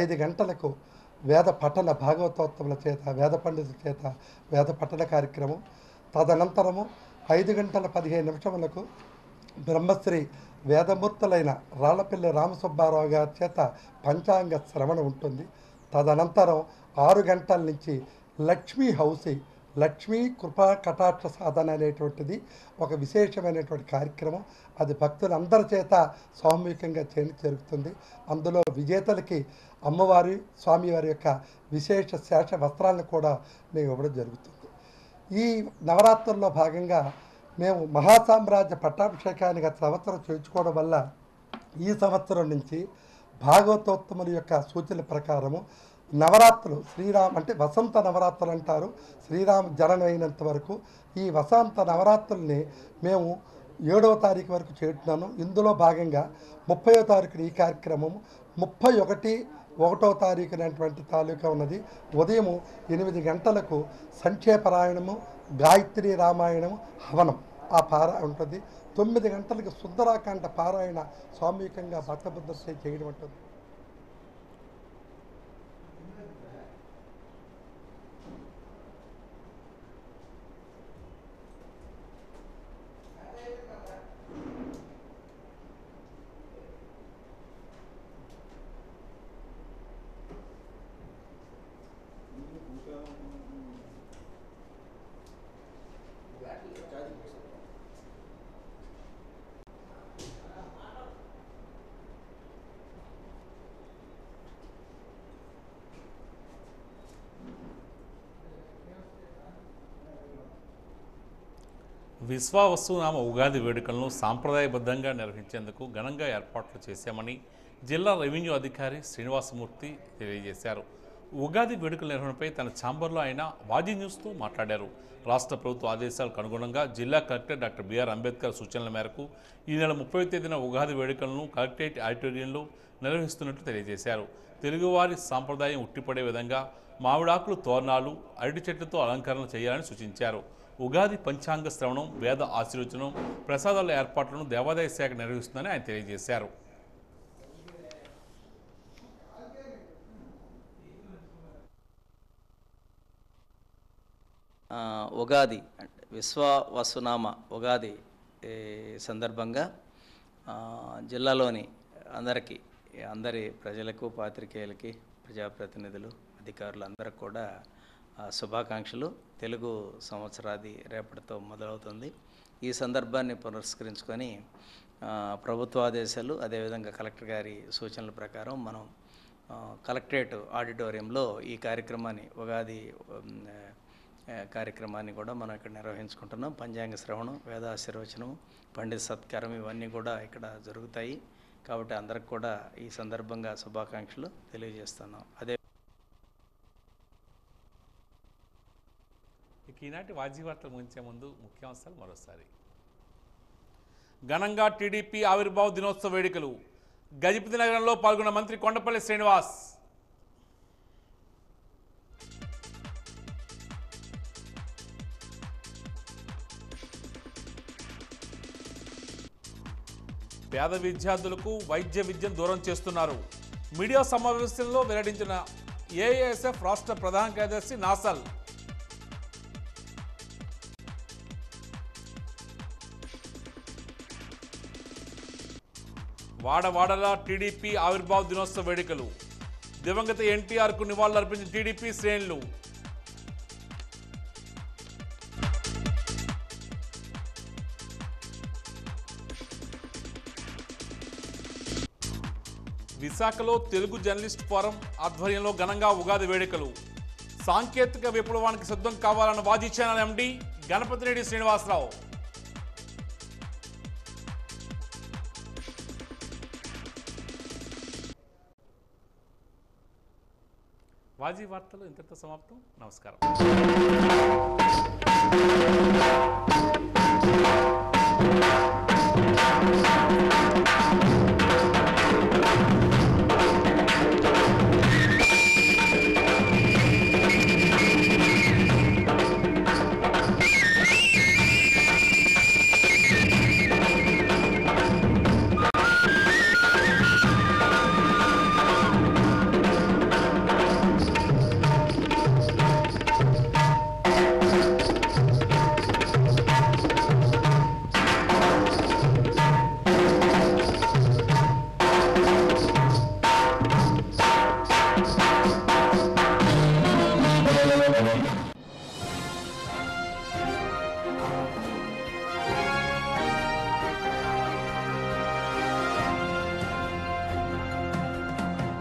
5 గంటలకు వేద పఠన భాగవతోత్తముల చేత వేద పండితుల చేత వేద పఠన కార్యక్రమం. తదనంతరము 5 గంటల 15 నిమిషములకు బ్రహ్మశ్రీ వేదమూర్తులైన రాళ్లపల్లి రామసుబ్బారావు గారి చేత పంచాంగ శ్రవణ ఉంటుంది. తదనంతరం 6 గంటల నుంచి లక్ష్మీ హౌసి లక్ష్మీ కృపా కటాక్ష సాధన అనేటువంటిది ఒక విశేషమైనటువంటి కార్యక్రమం. అది భక్తులందరి చేత సామూహికంగా జరుగుతుంది. అందులో విజేతలకి అమ్మవారి స్వామివారి యొక్క విశేష శేష వస్త్రాలను కూడా మేము ఇవ్వడం జరుగుతుంది. ఈ నవరాత్రుల్లో భాగంగా మేము మహాసామ్రాజ్య పట్టాభిషేకాన్ని గత సంవత్సరం చేయించుకోవడం వల్ల ఈ సంవత్సరం నుంచి భాగవతోత్తముల యొక్క సూచనల ప్రకారము నవరాత్రులు అంటే వసంత నవరాత్రులు అంటారు. శ్రీరామ జననం అయినంత వరకు ఈ వసంత నవరాత్రుల్ని మేము 7వ తారీఖు వరకు చేస్తున్నాను. ఇందులో భాగంగా 30వ తారీఖున ఈ కార్యక్రమం 31వ తారీఖు అనేటువంటి తాలూకా ఉన్నది. ఉదయం 8 గంటలకు సంక్షేపరాయణము గాయత్రి రామాయణము హవనం ఆ పారాయణ ఉంటుంది. 9 గంటలకు సుందరాకాండ పారాయణ సామూహికంగా భక్తబుద్ధులతో చేయడం ఉంటుంది. విశ్వావసునామ ఉగాది వేడుకలను సాంప్రదాయబద్ధంగా నిర్వహించేందుకు ఘనంగా ఏర్పాట్లు చేశామని జిల్లా రెవెన్యూ అధికారి శ్రీనివాసమూర్తి తెలియజేశారు. ఉగాది వేడుకల నిర్వహణపై తన ఛాంబర్లో ఆయన వాజీ న్యూస్తో మాట్లాడారు. రాష్ట్ర ప్రభుత్వ ఆదేశాలకు అనుగుణంగా జిల్లా కలెక్టర్ డాక్టర్ బిఆర్ అంబేద్కర్ సూచనల మేరకు ఈ నెల 30వ తేదీన ఉగాది వేడుకలను కలెక్టరేట్ ఆడిటోరియంలో నిర్వహిస్తున్నట్లు తెలియజేశారు. తెలుగువారి సాంప్రదాయం ఉట్టిపడే విధంగా మామిడాకులు తోరణాలు అరటి చెట్లతో అలంకరణ చేయాలని సూచించారు. ఉగాది పంచాంగ శ్రవణం వేద ఆశీర్వచనం ప్రసాదాల ఏర్పాట్లను దేవాదాయ శాఖ నిర్వహిస్తుందని ఆయన తెలియజేశారు. ఉగాది అంటే విశ్వావసునామ ఉగాది సందర్భంగా జిల్లాలోని అందరి ప్రజలకు పాత్రికేయులకి ప్రజాప్రతినిధులు అధికారులు అందరికి కూడా శుభాకాంక్షలు. తెలుగు సంవత్సరాది రేపటితో మొదలవుతుంది. ఈ సందర్భాన్ని పురస్కరించుకొని ప్రభుత్వ ఆదేశాలు అదేవిధంగా కలెక్టర్ గారి సూచనల ప్రకారం మనం కలెక్టరేట్ ఆడిటోరియంలో ఈ కార్యక్రమాన్ని ఉగాది కార్యక్రమాన్ని కూడా మనం ఇక్కడ నిర్వహించుకుంటున్నాం. పంచాంగ శ్రవణం, వేదాశీర్వచనం, పండిత సత్కారం ఇవన్నీ కూడా ఇక్కడ జరుగుతాయి. కాబట్టి అందరికి కూడా ఈ సందర్భంగా శుభాకాంక్షలు తెలియజేస్తున్నాం. అదే ఈనాటి వాజీ వార్తలు ముగించే ముందు ముఖ్యాంశాలు మరోసారి. ఘనంగా టీడీపీ ఆవిర్భావ దినోత్సవ వేడుకలు. గజపతి నగరంలో పాల్గొన్న మంత్రి కొండపల్లి శ్రీనివాస్. పేద విద్యార్థులకు వైద్య విద్యను దూరం చేస్తున్నారు. మీడియా సమావేశంలో వెల్లడించిన ఏఐఎస్ఎఫ్ రాష్ట్ర ప్రధాన కార్యదర్శి నాసల్. వాడవాడలా టీడీపీ ఆవిర్భావ దినోత్సవ వేడుకలు. దివంగత ఎన్టీఆర్కు నివాళులర్పించిన టీడీపీ శ్రేణులు. విశాఖలో తెలుగు జర్నలిస్ట్ ఫోరం ఆధ్వర్యంలో ఘనంగా ఉగాది వేడుకలు. సాంకేతిక విప్లవానికి సిద్ధం కావాలన్న వాజీ ఛానల్ ఎండీ గణపతిరెడ్డి శ్రీనివాసరావు. వాజీ వార్తలు ఇంతటితో సమాప్తం. నమస్కారం.